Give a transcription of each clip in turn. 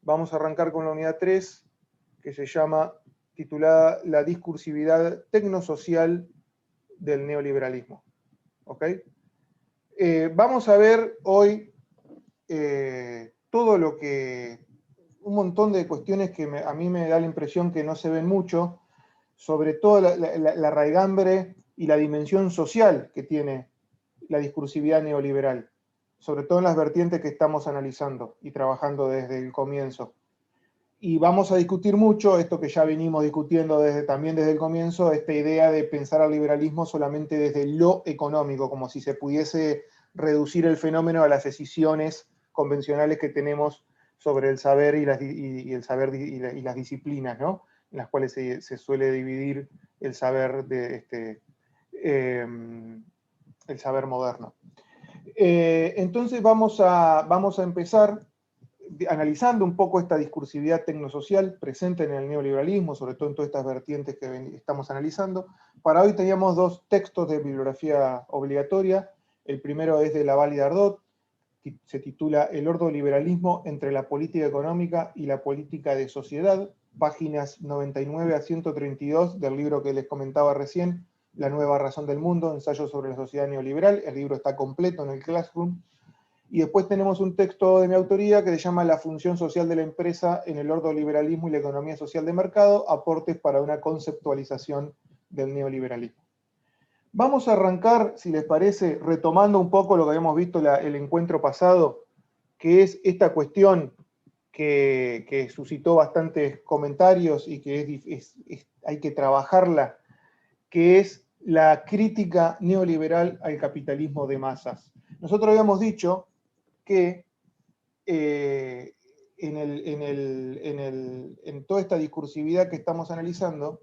Vamos a arrancar con la unidad 3, que se llama, titulada La discursividad tecnosocial del neoliberalismo. ¿Ok? Vamos a ver hoy todo lo que, un montón de cuestiones que a mí me da la impresión que no se ven mucho, sobre todo la raigambre y la dimensión social que tiene la discursividad neoliberal, sobre todo en las vertientes que estamos analizando y trabajando desde el comienzo. Y vamos a discutir mucho esto que ya venimos discutiendo también desde el comienzo, esta idea de pensar al liberalismo solamente desde lo económico, como si se pudiese reducir el fenómeno a las decisiones convencionales que tenemos sobre el saber y las disciplinas, ¿no? En las cuales se suele dividir el saber el saber moderno. Entonces vamos a empezar analizando un poco esta discursividad tecnosocial presente en el neoliberalismo, sobre todo en todas estas vertientes que estamos analizando. Para hoy teníamos dos textos de bibliografía obligatoria. El primero es de Laval y Dardot, se titula El ordoliberalismo entre la política económica y la política de sociedad, páginas 99 a 132 del libro que les comentaba recién, La nueva razón del mundo, ensayo sobre la sociedad neoliberal. El libro está completo en el Classroom. Y después tenemos un texto de mi autoría que se llama La función social de la empresa en el ordoliberalismo y la economía social de mercado, aportes para una conceptualización del neoliberalismo. Vamos a arrancar, si les parece, retomando un poco lo que habíamos visto el encuentro pasado, que es esta cuestión que suscitó bastantes comentarios y que hay que trabajarla, que es la crítica neoliberal al capitalismo de masas. Nosotros habíamos dicho que en toda esta discursividad que estamos analizando,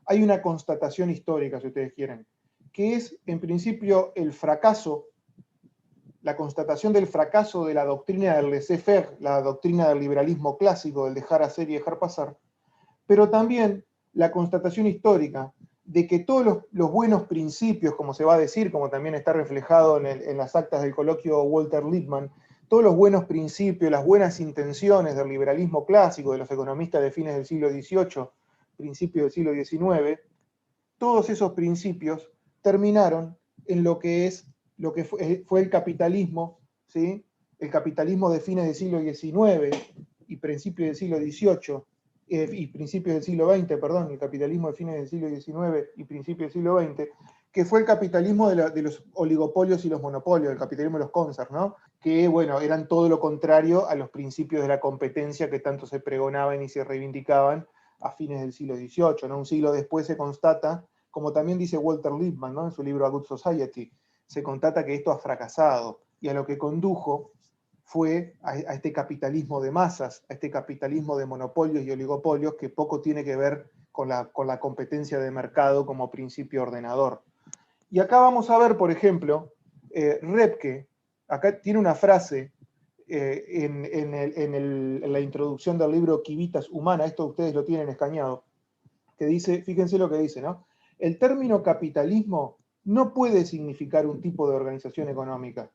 hay una constatación histórica, si ustedes quieren, que es, en principio, el fracaso, la constatación del fracaso de la doctrina del laissez-faire, la doctrina del liberalismo clásico, del dejar hacer y dejar pasar, pero también la constatación histórica de que todos los buenos principios, como se va a decir, como también está reflejado en las actas del coloquio Walter Lippmann, todos los buenos principios, las buenas intenciones del liberalismo clásico, de los economistas de fines del siglo XVIII, principios del siglo XIX, todos esos principios terminaron en lo que fue el capitalismo, ¿sí? El capitalismo de fines del siglo XIX y principios del siglo XVIII, y principios del siglo XX, perdón, el capitalismo de fines del siglo XIX y principios del siglo XX, que fue el capitalismo de los oligopolios y los monopolios, el capitalismo de los concerns, ¿no? Que, bueno, eran todo lo contrario a los principios de la competencia que tanto se pregonaban y se reivindicaban a fines del siglo XVIII, ¿no? Un siglo después se constata, como también dice Walter Lippmann, ¿no? En su libro A Good Society, se constata que esto ha fracasado, y a lo que condujo fue a este capitalismo de masas, a este capitalismo de monopolios y oligopolios que poco tiene que ver con la competencia de mercado como principio ordenador. Y acá vamos a ver, por ejemplo, Repke, acá tiene una frase en la introducción del libro Civitas Humana, esto ustedes lo tienen escaneado, que dice, fíjense lo que dice, ¿no? El término capitalismo no puede significar un tipo de organización económica,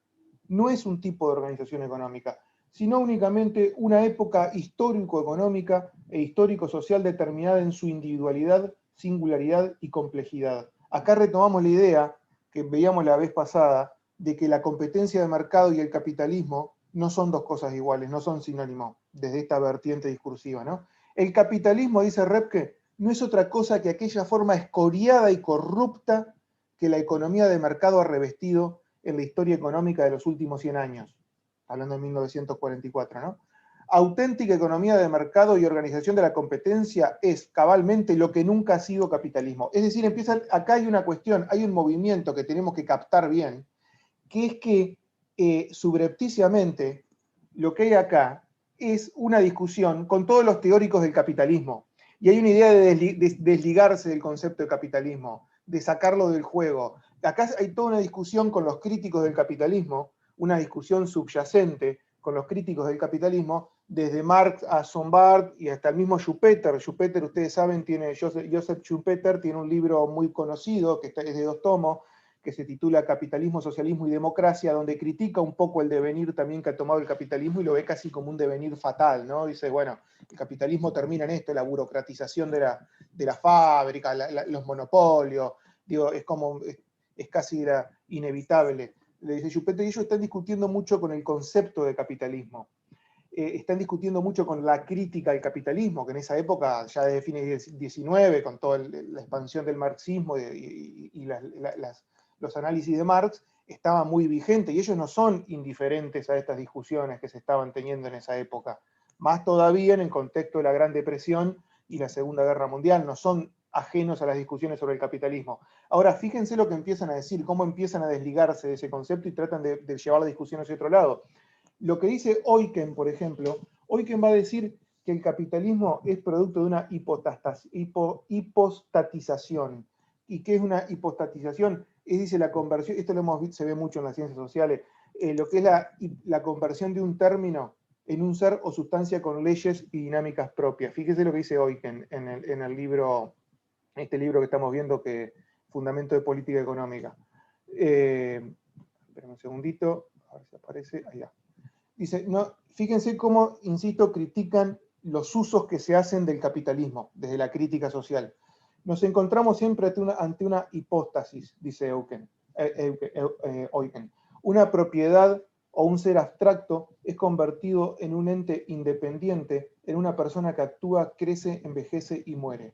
no es un tipo de organización económica, sino únicamente una época histórico-económica e histórico-social determinada en su individualidad, singularidad y complejidad. Acá retomamos la idea que veíamos la vez pasada de que la competencia de mercado y el capitalismo no son dos cosas iguales, no son sinónimos desde esta vertiente discursiva, ¿no? El capitalismo, dice Repke, no es otra cosa que aquella forma escoriada y corrupta que la economía de mercado ha revestido en la historia económica de los últimos 100 años, hablando de 1944, ¿no? Auténtica economía de mercado y organización de la competencia es cabalmente lo que nunca ha sido capitalismo. Es decir, acá hay una cuestión, hay un movimiento que tenemos que captar bien, que es que subrepticiamente lo que hay acá es una discusión con todos los teóricos del capitalismo. Y hay una idea de desligarse del concepto de capitalismo, de sacarlo del juego. Acá hay toda una discusión con los críticos del capitalismo, una discusión subyacente con los críticos del capitalismo, desde Marx a Sombart y hasta el mismo Schumpeter. Schumpeter, ustedes saben, Joseph Schumpeter tiene un libro muy conocido, que es de 2 tomos, que se titula Capitalismo, Socialismo y Democracia, donde critica un poco el devenir también que ha tomado el capitalismo y lo ve casi como un devenir fatal, ¿no? Dice, bueno, el capitalismo termina en esto, la burocratización de la fábrica, los monopolios, digo, es casi inevitable. Le dice Schumpeter, y ellos están discutiendo mucho con el concepto de capitalismo. Están discutiendo mucho con la crítica al capitalismo, que en esa época, ya desde fines del XIX, con toda la expansión del marxismo y los análisis de Marx, estaba muy vigente, y ellos no son indiferentes a estas discusiones que se estaban teniendo en esa época. Más todavía en el contexto de la Gran Depresión y la Segunda Guerra Mundial, no son ajenos a las discusiones sobre el capitalismo. Ahora, fíjense lo que empiezan a decir, cómo empiezan a desligarse de ese concepto y tratan de llevar la discusión hacia otro lado. Lo que dice Eucken, por ejemplo, Eucken va a decir que el capitalismo es producto de una hipostatización. ¿Y qué es una hipostatización? Dice la conversión, esto lo hemos visto, se ve mucho en las ciencias sociales, lo que es la conversión de un término en un ser o sustancia con leyes y dinámicas propias. Fíjese lo que dice Eucken en el libro, este libro que estamos viendo, que Fundamento de Política Económica. Esperen un segundito, a ver si aparece, ahí va. Dice, no, fíjense cómo, insisto, critican los usos que se hacen del capitalismo, desde la crítica social. Nos encontramos siempre ante una hipóstasis, dice Eucken. Una propiedad o un ser abstracto es convertido en un ente independiente, en una persona que actúa, crece, envejece y muere.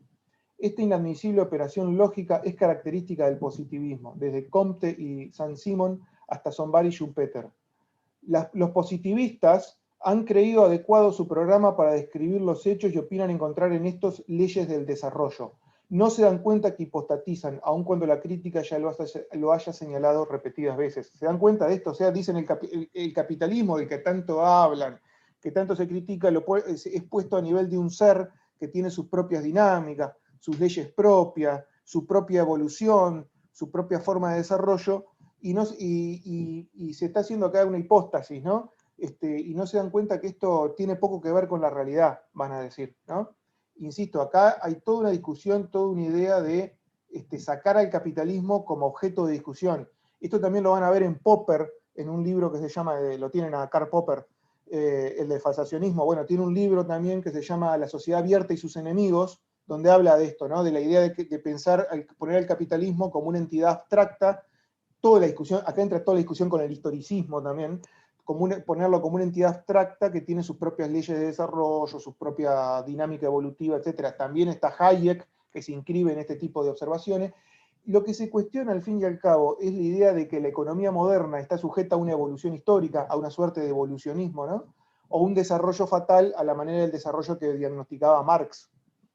Esta inadmisible operación lógica es característica del positivismo, desde Comte y Saint-Simon hasta Sombart y Schumpeter. Los positivistas han creído adecuado su programa para describir los hechos y opinan encontrar en estos leyes del desarrollo. No se dan cuenta que hipostatizan, aun cuando la crítica ya lo haya señalado repetidas veces. ¿Se dan cuenta de esto? O sea, dicen el capitalismo del que tanto hablan, que tanto se critica, es puesto a nivel de un ser que tiene sus propias dinámicas, sus leyes propias, su propia evolución, su propia forma de desarrollo, y se está haciendo acá una hipóstasis, ¿no? Y no se dan cuenta que esto tiene poco que ver con la realidad, van a decir, ¿no? Insisto, acá hay toda una discusión, toda una idea de sacar al capitalismo como objeto de discusión. Esto también lo van a ver en Popper, en un libro que se llama, lo tienen a Karl Popper, el de falsacionismo. Bueno, tiene un libro también que se llama La sociedad abierta y sus enemigos, donde habla de esto, ¿no? De la idea de pensar, poner al capitalismo como una entidad abstracta. Toda la discusión, acá entra toda la discusión con el historicismo también, ponerlo como una entidad abstracta que tiene sus propias leyes de desarrollo, su propia dinámica evolutiva, etc. También está Hayek, que se inscribe en este tipo de observaciones. Lo que se cuestiona al fin y al cabo es la idea de que la economía moderna está sujeta a una evolución histórica, a una suerte de evolucionismo, ¿no? O un desarrollo fatal a la manera del desarrollo que diagnosticaba Marx,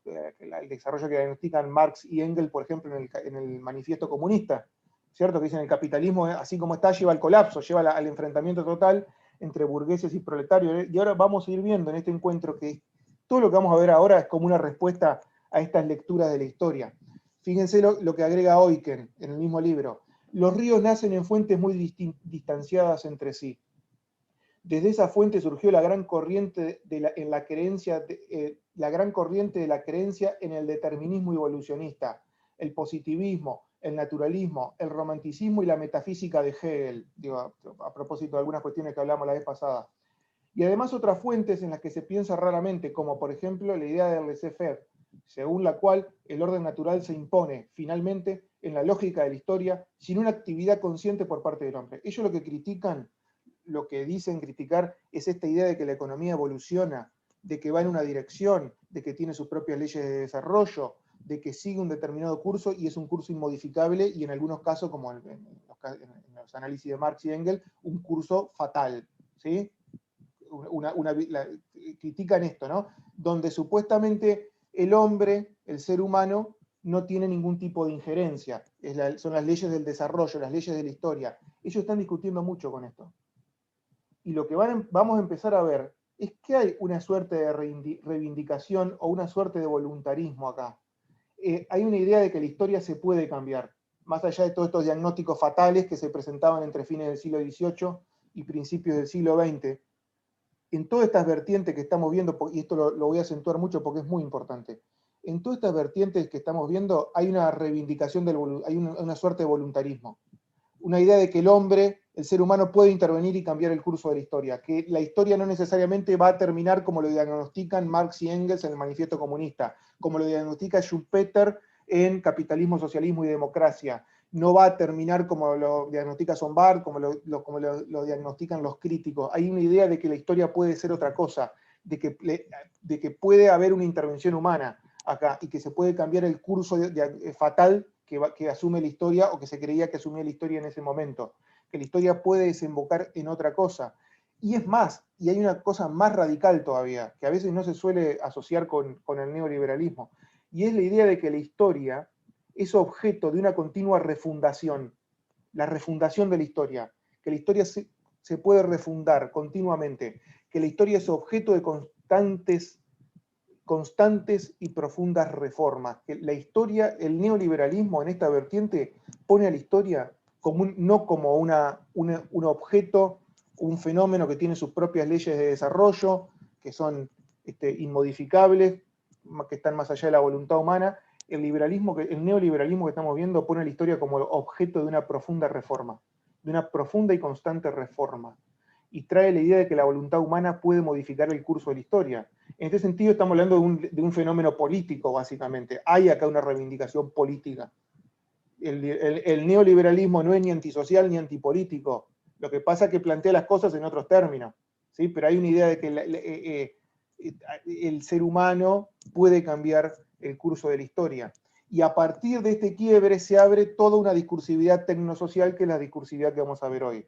el desarrollo que diagnostican Marx y Engels, por ejemplo, en el Manifiesto Comunista, ¿cierto? Que dicen el capitalismo, así como está, lleva al colapso, lleva al enfrentamiento total entre burgueses y proletarios. Y ahora vamos a ir viendo en este encuentro que todo lo que vamos a ver ahora es como una respuesta a estas lecturas de la historia. Fíjense lo que agrega Eucken en el mismo libro. Los ríos nacen en fuentes muy distanciadas entre sí. Desde esa fuente surgió la gran corriente de la creencia en el determinismo evolucionista, el positivismo, el naturalismo, el romanticismo y la metafísica de Hegel, digo, a propósito de algunas cuestiones que hablamos la vez pasada. Y además otras fuentes en las que se piensa raramente, como por ejemplo la idea del laissez-faire, según la cual el orden natural se impone, finalmente, en la lógica de la historia, sin una actividad consciente por parte del hombre. Ellos lo que critican, lo que dicen criticar, es esta idea de que la economía evoluciona, de que va en una dirección, de que tiene sus propias leyes de desarrollo, de que sigue un determinado curso y es un curso inmodificable y en algunos casos, como en los análisis de Marx y Engels, un curso fatal, ¿sí? Critican esto, ¿no? Donde supuestamente el hombre, el ser humano, no tiene ningún tipo de injerencia. Son las leyes del desarrollo, las leyes de la historia. Ellos están discutiendo mucho con esto. Y lo que vamos a empezar a ver es que hay una suerte de reivindicación o una suerte de voluntarismo acá. Hay una idea de que la historia se puede cambiar, más allá de todos estos diagnósticos fatales que se presentaban entre fines del siglo XVIII y principios del siglo XX. En todas estas vertientes que estamos viendo, y esto lo voy a acentuar mucho porque es muy importante, en todas estas vertientes que estamos viendo hay una reivindicación, hay una suerte de voluntarismo. una idea de que el hombre, el ser humano, puede intervenir y cambiar el curso de la historia, que la historia no necesariamente va a terminar como lo diagnostican Marx y Engels en el Manifiesto Comunista, como lo diagnostica Schumpeter en Capitalismo, Socialismo y Democracia. No va a terminar como lo diagnostica Sombart, como lo diagnostican los críticos. Hay una idea de que la historia puede ser otra cosa, de que puede haber una intervención humana acá y que se puede cambiar el curso fatal que asume la historia o que se creía que asumía la historia en ese momento, que la historia puede desembocar en otra cosa. Y es más, y hay una cosa más radical todavía, que a veces no se suele asociar con el neoliberalismo, y es la idea de que la historia es objeto de una continua refundación, la refundación de la historia, que la historia se puede refundar continuamente, que la historia es objeto de constantes y profundas reformas, que la historia, el neoliberalismo en esta vertiente pone a la historia como no como un objeto, un fenómeno que tiene sus propias leyes de desarrollo, que son inmodificables, que están más allá de la voluntad humana. El neoliberalismo que estamos viendo pone a la historia como objeto de una profunda reforma, de una profunda y constante reforma, y trae la idea de que la voluntad humana puede modificar el curso de la historia. En este sentido estamos hablando de un fenómeno político, básicamente. Hay acá una reivindicación política. El neoliberalismo no es ni antisocial ni antipolítico. Lo que pasa es que plantea las cosas en otros términos, ¿sí? Pero hay una idea de que el ser humano puede cambiar el curso de la historia. Y a partir de este quiebre se abre toda una discursividad tecnosocial, que es la discursividad que vamos a ver hoy.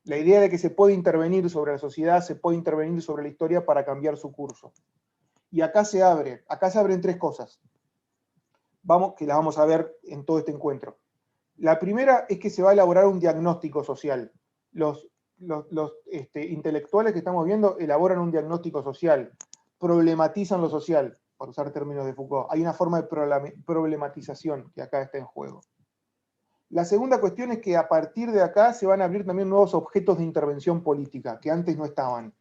La idea de que se puede intervenir sobre la sociedad, se puede intervenir sobre la historia para cambiar su curso. Y acá se abren tres cosas, que las vamos a ver en todo este encuentro. La primera es que se va a elaborar un diagnóstico social. Los intelectuales que estamos viendo elaboran un diagnóstico social, problematizan lo social, por usar términos de Foucault. Hay una forma de problematización que acá está en juego. La segunda cuestión es que a partir de acá se van a abrir también nuevos objetos de intervención política, que antes no estaban,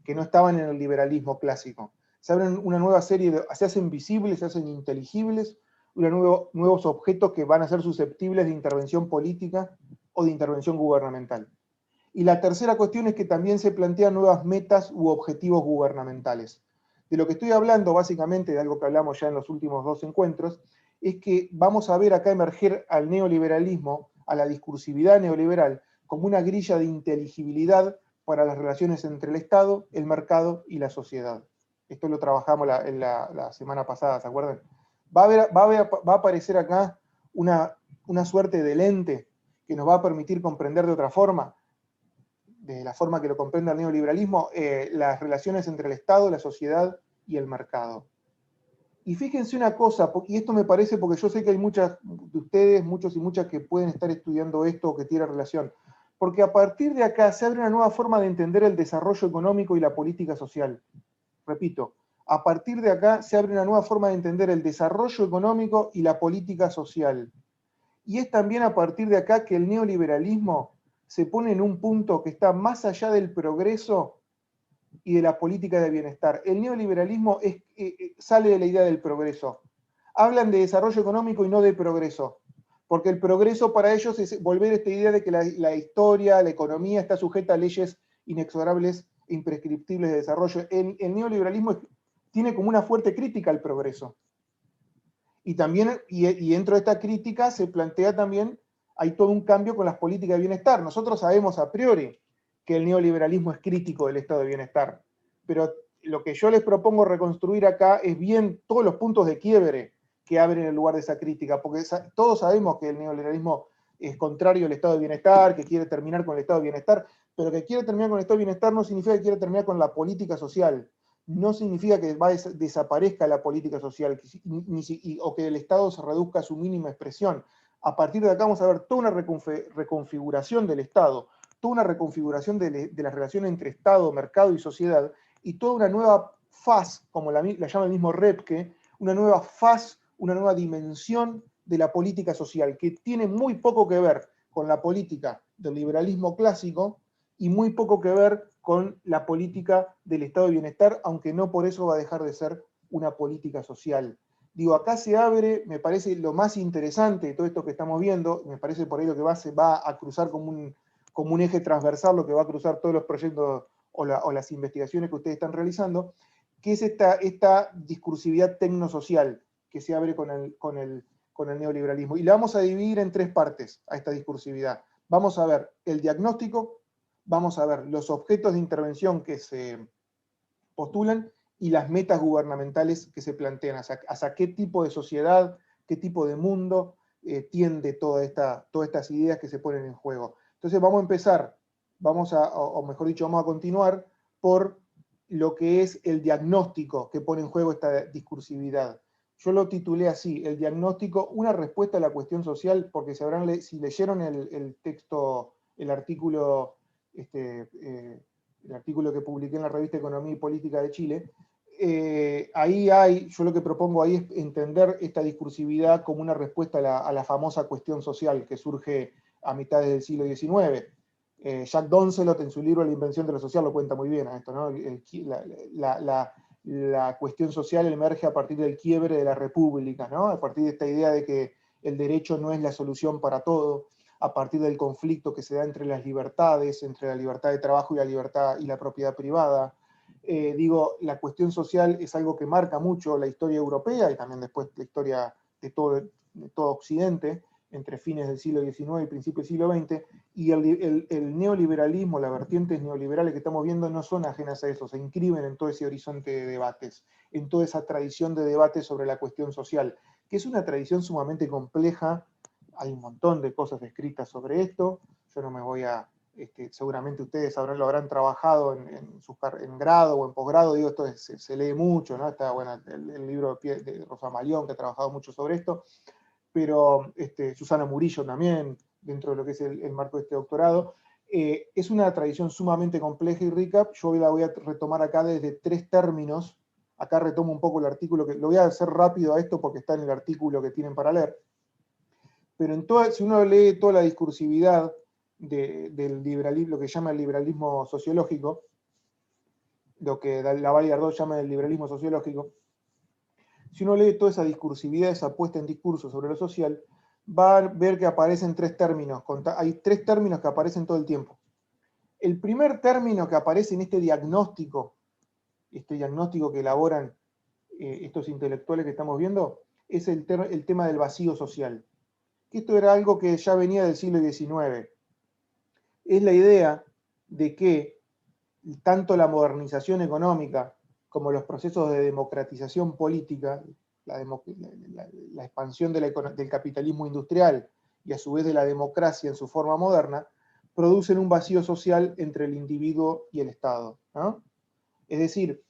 en el liberalismo clásico. Se abren una nueva serie, se hacen visibles, se hacen inteligibles, nuevos objetos que van a ser susceptibles de intervención política o de intervención gubernamental. Y la tercera cuestión es que también se plantean nuevas metas u objetivos gubernamentales. De lo que estoy hablando, básicamente, de algo que hablamos ya en los últimos dos encuentros, es que vamos a ver acá emerger al neoliberalismo, a la discursividad neoliberal, como una grilla de inteligibilidad para las relaciones entre el Estado, el mercado y la sociedad. Esto lo trabajamos la semana pasada, ¿se acuerdan? Va a aparecer acá una suerte de lente que nos va a permitir comprender de otra forma, de la forma que lo comprende el neoliberalismo, las relaciones entre el Estado, la sociedad y el mercado. Y fíjense una cosa, y esto me parece porque yo sé que hay muchas de ustedes, muchos y muchas que pueden estar estudiando esto o que tienen relación, porque a partir de acá se abre una nueva forma de entender el desarrollo económico y la política social. Repito, a partir de acá se abre una nueva forma de entender el desarrollo económico y la política social. Y es también a partir de acá que el neoliberalismo se pone en un punto que está más allá del progreso y de la política de bienestar. El neoliberalismo sale de la idea del progreso. Hablan de desarrollo económico y no de progreso, porque el progreso para ellos es volver a esta idea de que la historia, la economía está sujeta a leyes inexorables e imprescriptibles de desarrollo. El neoliberalismo tiene como una fuerte crítica al progreso. Y también, y dentro de esta crítica se plantea también, hay todo un cambio con las políticas de bienestar. Nosotros sabemos a priori que el neoliberalismo es crítico del estado de bienestar, pero lo que yo les propongo reconstruir acá es bien todos los puntos de quiebre que abren el lugar de esa crítica, porque todos sabemos que el neoliberalismo es contrario al estado de bienestar, que quiere terminar con el estado de bienestar, pero que quiere terminar con el estado de bienestar no significa que quiere terminar con la política social. No significa que desaparezca la política social o que el Estado se reduzca a su mínima expresión. A partir de acá vamos a ver toda una reconfiguración del Estado, toda una reconfiguración de las relaciones entre Estado, mercado y sociedad, y toda una nueva faz, como la llama el mismo Repke, una nueva faz, una nueva dimensión de la política social, que tiene muy poco que ver con la política del liberalismo clásico y muy poco que ver con la política del estado de bienestar, aunque no por eso va a dejar de ser una política social. Digo, acá se abre, me parece lo más interesante de todo esto que estamos viendo, me parece por ahí lo que se va a cruzar como un eje transversal, lo que va a cruzar todos los proyectos o las investigaciones que ustedes están realizando, que es esta discursividad tecnosocial que se abre con el neoliberalismo. Y la vamos a dividir en tres partes a esta discursividad. Vamos a ver el diagnóstico, vamos a ver los objetos de intervención que se postulan y las metas gubernamentales que se plantean, hacia qué tipo de sociedad, qué tipo de mundo tiende todas estas ideas que se ponen en juego. Entonces vamos a empezar, o mejor dicho, vamos a continuar por lo que es el diagnóstico que pone en juego esta discursividad. Yo lo titulé así, el diagnóstico, una respuesta a la cuestión social, porque si leyeron el texto, el artículo que publiqué en la revista Economía y Política de Chile, yo lo que propongo ahí es entender esta discursividad como una respuesta a la famosa cuestión social que surge a mitades del siglo XIX. Jack Doncelot en su libro La invención de lo social lo cuenta muy bien a esto, ¿no? La cuestión social emerge a partir del quiebre de la república, ¿no? A partir de esta idea de que el derecho no es la solución para todo, a partir del conflicto que se da entre las libertades, entre la libertad de trabajo y la libertad y la propiedad privada. La cuestión social es algo que marca mucho la historia europea y también después la historia de todo Occidente, entre fines del siglo XIX y principios del siglo XX, y el neoliberalismo, las vertientes neoliberales que estamos viendo no son ajenas a eso, se inscriben en todo ese horizonte de debates, en toda esa tradición de debate sobre la cuestión social, que es una tradición sumamente compleja. Hay un montón de cosas escritas sobre esto, yo no me voy a, seguramente ustedes lo habrán trabajado en grado o en posgrado, digo, esto se lee mucho, ¿no? Está bueno, el libro de Rosa Malión, que ha trabajado mucho sobre esto, pero Susana Murillo también, dentro de lo que es el marco de este doctorado. Es una tradición sumamente compleja y rica. Yo la voy a retomar acá desde tres términos. Acá retomo un poco el artículo, que lo voy a hacer rápido a esto porque está en el artículo que tienen para leer. Pero si uno lee toda la discursividad del liberalismo, lo que llama el liberalismo sociológico, lo que Laval y Ardot llama el liberalismo sociológico, si uno lee toda esa discursividad, esa puesta en discurso sobre lo social, va a ver que aparecen tres términos. Hay tres términos que aparecen todo el tiempo. El primer término que aparece en este diagnóstico que elaboran estos intelectuales que estamos viendo, es el tema del vacío social. Esto era algo que ya venía del siglo XIX. Es la idea de que tanto la modernización económica como los procesos de democratización política, la expansión del capitalismo industrial y a su vez de la democracia en su forma moderna, producen un vacío social entre el individuo y el Estado, ¿no? Es decir,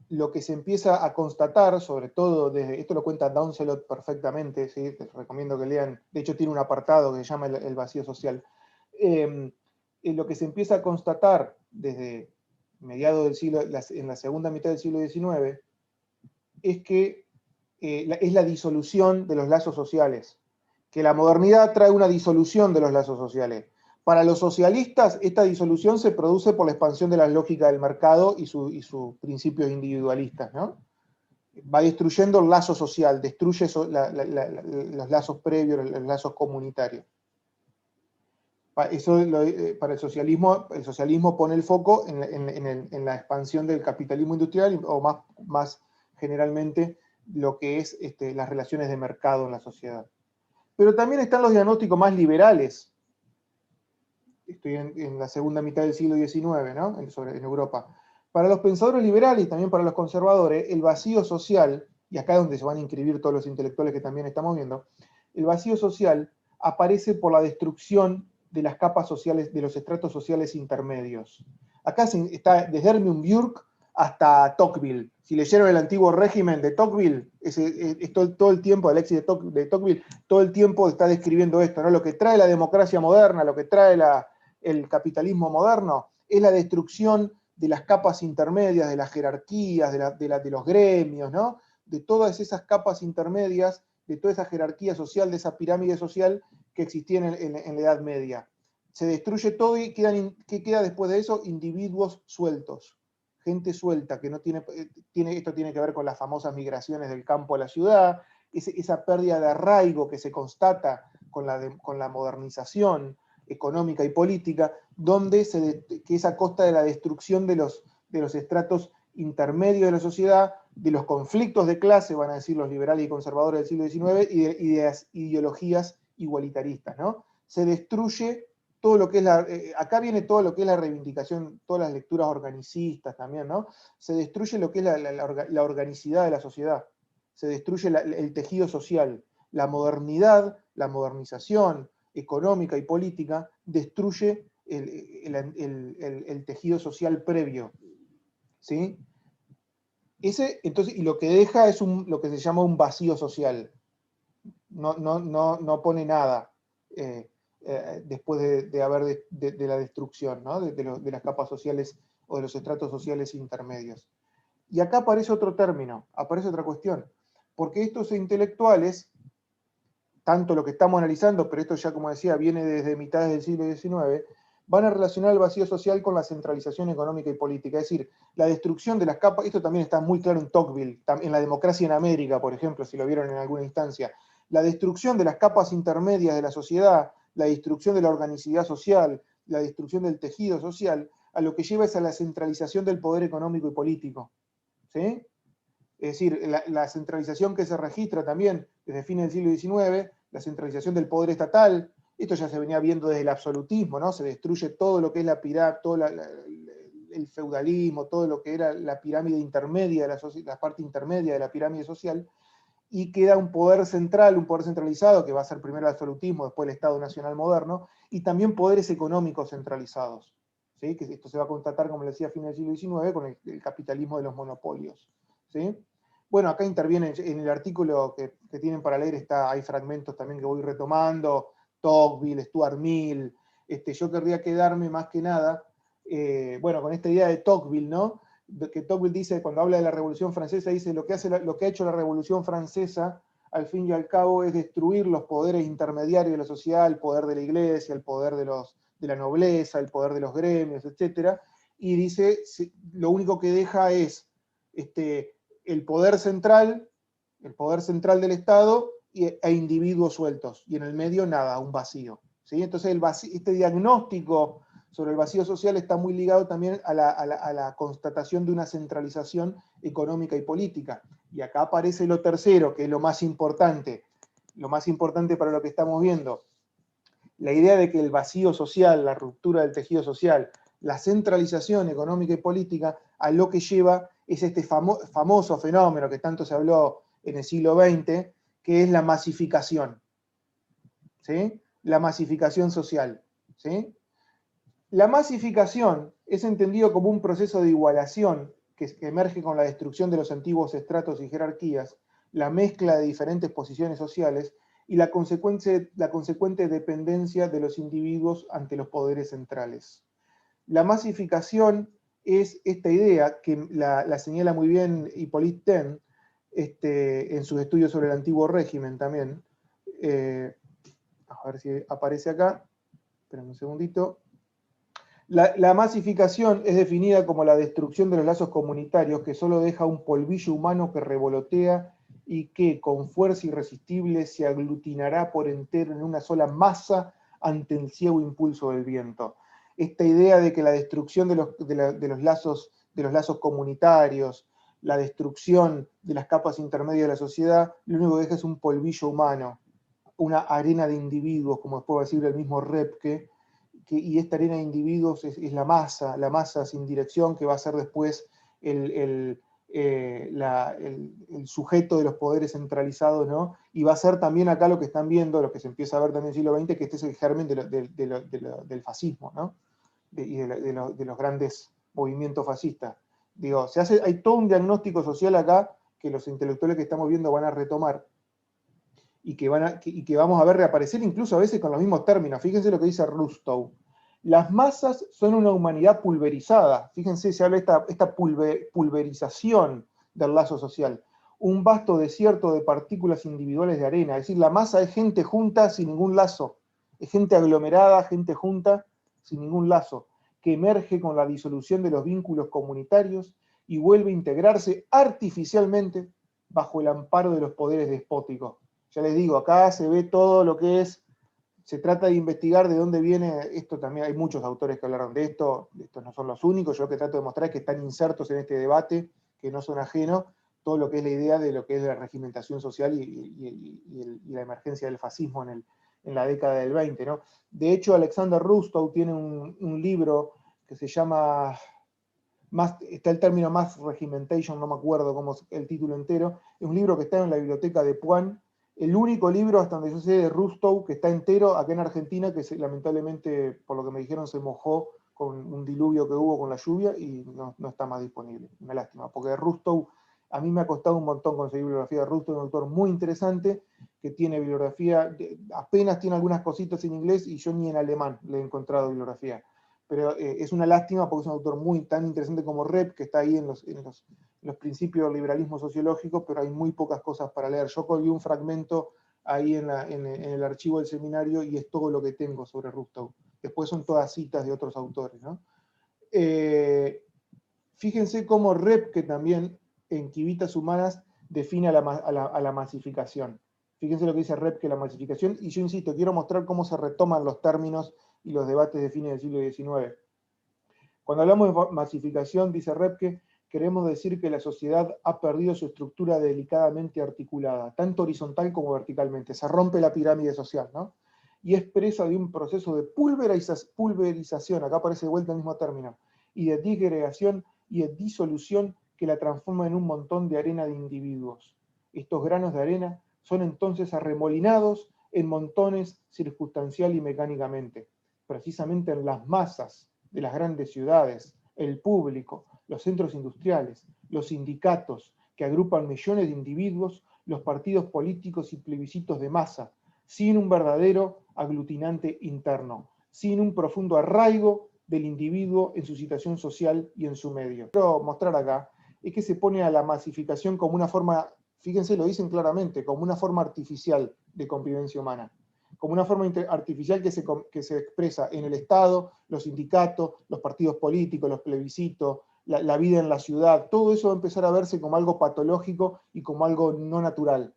lo que se empieza a constatar, sobre todo esto lo cuenta Doncelot perfectamente, ¿sí? Les recomiendo que lean, de hecho tiene un apartado que se llama el vacío social. Lo que se empieza a constatar desde mediados del siglo, en la segunda mitad del siglo XIX, es que es la disolución de los lazos sociales, que la modernidad trae una disolución de los lazos sociales. Para los socialistas, esta disolución se produce por la expansión de la lógica del mercado y sus principios individualistas, ¿no? Va destruyendo el lazo social, destruye los lazos previos, los lazos comunitarios. Eso para el socialismo pone el foco en la expansión del capitalismo industrial o más generalmente lo que es las relaciones de mercado en la sociedad. Pero también están los diagnósticos más liberales. Estoy en la segunda mitad del siglo XIX, ¿no? En Europa. Para los pensadores liberales y también para los conservadores, el vacío social, y acá es donde se van a inscribir todos los intelectuales que también estamos viendo, el vacío social aparece por la destrucción de las capas sociales, de los estratos sociales intermedios. Acá está desde Edmund Burke hasta Tocqueville. Si leyeron el antiguo régimen de Tocqueville, todo el tiempo, Alexis de Tocqueville, todo el tiempo está describiendo esto, ¿no? Lo que trae la democracia moderna, lo que trae el capitalismo moderno, es la destrucción de las capas intermedias, de las jerarquías, de los gremios, ¿no? De todas esas capas intermedias, de toda esa jerarquía social, de esa pirámide social que existía en la Edad Media. Se destruye todo y ¿qué queda después de eso? Individuos sueltos, gente suelta que no esto tiene que ver con las famosas migraciones del campo a la ciudad, esa pérdida de arraigo que se constata con la modernización económica y política, que es a costa de la destrucción de los estratos intermedios de la sociedad, de los conflictos de clase, van a decir los liberales y conservadores del siglo XIX, y de las ideologías igualitaristas, ¿no? Se destruye todo lo que es acá viene todo lo que es la reivindicación, todas las lecturas organicistas también, ¿no? Se destruye lo que es la organicidad de la sociedad, se destruye el tejido social, la modernidad, la modernización económica y política destruye el tejido social previo, ¿sí? Entonces, y lo que deja es lo que se llama un vacío social. No pone nada después de la destrucción, ¿no? de las capas sociales o de los estratos sociales intermedios. Y acá aparece otro término, aparece otra cuestión, porque estos intelectuales, tanto lo que estamos analizando, pero esto ya, como decía, viene desde mitades del siglo XIX, van a relacionar el vacío social con la centralización económica y política. Es decir, la destrucción de las capas, esto también está muy claro en Tocqueville, en La democracia en América, por ejemplo, si lo vieron en alguna instancia. La destrucción de las capas intermedias de la sociedad, la destrucción de la organicidad social, la destrucción del tejido social, a lo que lleva es a la centralización del poder económico y político. ¿Sí? Es decir, la centralización que se registra también desde fines del siglo XIX, la centralización del poder estatal, esto ya se venía viendo desde el absolutismo, ¿no? Se destruye todo lo que es la pirámide, todo el feudalismo, todo lo que era la pirámide intermedia, la parte intermedia de la pirámide social, y queda un poder central, un poder centralizado, que va a ser primero el absolutismo, después el Estado Nacional moderno, y también poderes económicos centralizados. ¿Sí? Que esto se va a constatar, como le decía, a fines del siglo XIX, con el capitalismo de los monopolios. ¿Sí? Bueno, acá interviene en el artículo que tienen para leer, hay fragmentos también que voy retomando, Tocqueville, Stuart Mill. Yo querría quedarme más que nada, bueno, con esta idea de Tocqueville, ¿no? Que Tocqueville dice, cuando habla de la Revolución Francesa, dice lo que ha hecho la Revolución Francesa, al fin y al cabo, es destruir los poderes intermediarios de la sociedad, el poder de la iglesia, el poder de la nobleza, el poder de los gremios, etc. Y dice, lo único que deja es el poder central del Estado e individuos sueltos, y en el medio nada, un vacío. ¿Sí? Entonces este diagnóstico sobre el vacío social está muy ligado también a la constatación de una centralización económica y política. Y acá aparece lo tercero, que es lo más importante para lo que estamos viendo. La idea de que el vacío social, la ruptura del tejido social, la centralización económica y política, a lo que lleva es este famoso fenómeno que tanto se habló en el siglo XX, que es la masificación. ¿Sí? La masificación social. ¿Sí? La masificación es entendido como un proceso de igualación que emerge con la destrucción de los antiguos estratos y jerarquías, la mezcla de diferentes posiciones sociales y la consecuente dependencia de los individuos ante los poderes centrales. La masificación es esta idea que la señala muy bien Hippolyte Taine en sus estudios sobre el antiguo régimen también. A ver si aparece acá. Esperen un segundito. La masificación es definida como la destrucción de los lazos comunitarios que solo deja un polvillo humano que revolotea y que, con fuerza irresistible, se aglutinará por entero en una sola masa ante el ciego impulso del viento. Esta idea de que la destrucción de los lazos comunitarios, la destrucción de las capas intermedias de la sociedad, lo único que deja es un polvillo humano, una arena de individuos, como después va a decir el mismo Repke, y esta arena de individuos es la masa sin dirección, que va a ser después el sujeto de los poderes centralizados, ¿no? Y va a ser también acá lo que están viendo, lo que se empieza a ver también en el siglo XX, que este es el germen del fascismo, ¿no? Y de los grandes movimientos fascistas. Digo, hay todo un diagnóstico social acá que los intelectuales que estamos viendo van a retomar, y que vamos a ver reaparecer incluso a veces con los mismos términos. Fíjense lo que dice Rustow. Las masas son una humanidad pulverizada. Fíjense, se habla de esta pulverización del lazo social. Un vasto desierto de partículas individuales de arena. Es decir, la masa es gente junta sin ningún lazo. Es gente aglomerada, gente junta sin ningún lazo. que emerge con la disolución de los vínculos comunitarios y vuelve a integrarse artificialmente bajo el amparo de los poderes despóticos. Ya les digo, acá se ve todo lo que es, se trata de investigar de dónde viene esto. También hay muchos autores que hablaron de esto, estos no son los únicos. Yo lo que trato de mostrar es que están insertos en este debate, que no son ajenos, todo lo que es la idea de lo que es la regimentación social y la emergencia del fascismo en la década del 20, ¿no? De hecho, Alexander Rustow tiene un libro que se llama, está el término Mass Regimentation, no me acuerdo cómo es el título entero, es un libro que está en la biblioteca de Puan, el único libro, hasta donde yo sé, de Rustow que está entero acá en Argentina, que lamentablemente, por lo que me dijeron, se mojó con un diluvio que hubo con la lluvia y no está más disponible. Una lástima, porque Rustow, a mí me ha costado un montón conseguir bibliografía de Rustow, un autor muy interesante, que tiene bibliografía, apenas tiene algunas cositas en inglés y yo ni en alemán le he encontrado bibliografía. Pero es una lástima porque es un autor muy tan interesante como Rep, que está ahí en los principios del liberalismo sociológico, pero hay muy pocas cosas para leer. Yo colgué un fragmento ahí en el archivo del seminario y es todo lo que tengo sobre Rustow. Después son todas citas de otros autores, ¿no? Fíjense cómo Rep, que también en Quivitas Humanas define a la masificación. Fíjense lo que dice Rep, que la masificación, y yo insisto, quiero mostrar cómo se retoman los términos y los debates de fines del siglo XIX. Cuando hablamos de masificación, dice Repke, queremos decir que la sociedad ha perdido su estructura delicadamente articulada, tanto horizontal como verticalmente. Se rompe la pirámide social, ¿no? Y es presa de un proceso de pulverización, acá aparece de vuelta el mismo término, y de disgregación y de disolución que la transforma en un montón de arena de individuos. Estos granos de arena son entonces arremolinados en montones circunstancial y mecánicamente, precisamente en las masas de las grandes ciudades, el público, los centros industriales, los sindicatos que agrupan millones de individuos, los partidos políticos y plebiscitos de masa, sin un verdadero aglutinante interno, sin un profundo arraigo del individuo en su situación social y en su medio. Quiero mostrar acá es que se pone a la masificación como una forma, fíjense, lo dicen claramente, como una forma artificial de convivencia humana, como una forma artificial que se expresa en el Estado, los sindicatos, los partidos políticos, los plebiscitos, la vida en la ciudad. Todo eso va a empezar a verse como algo patológico y como algo no natural,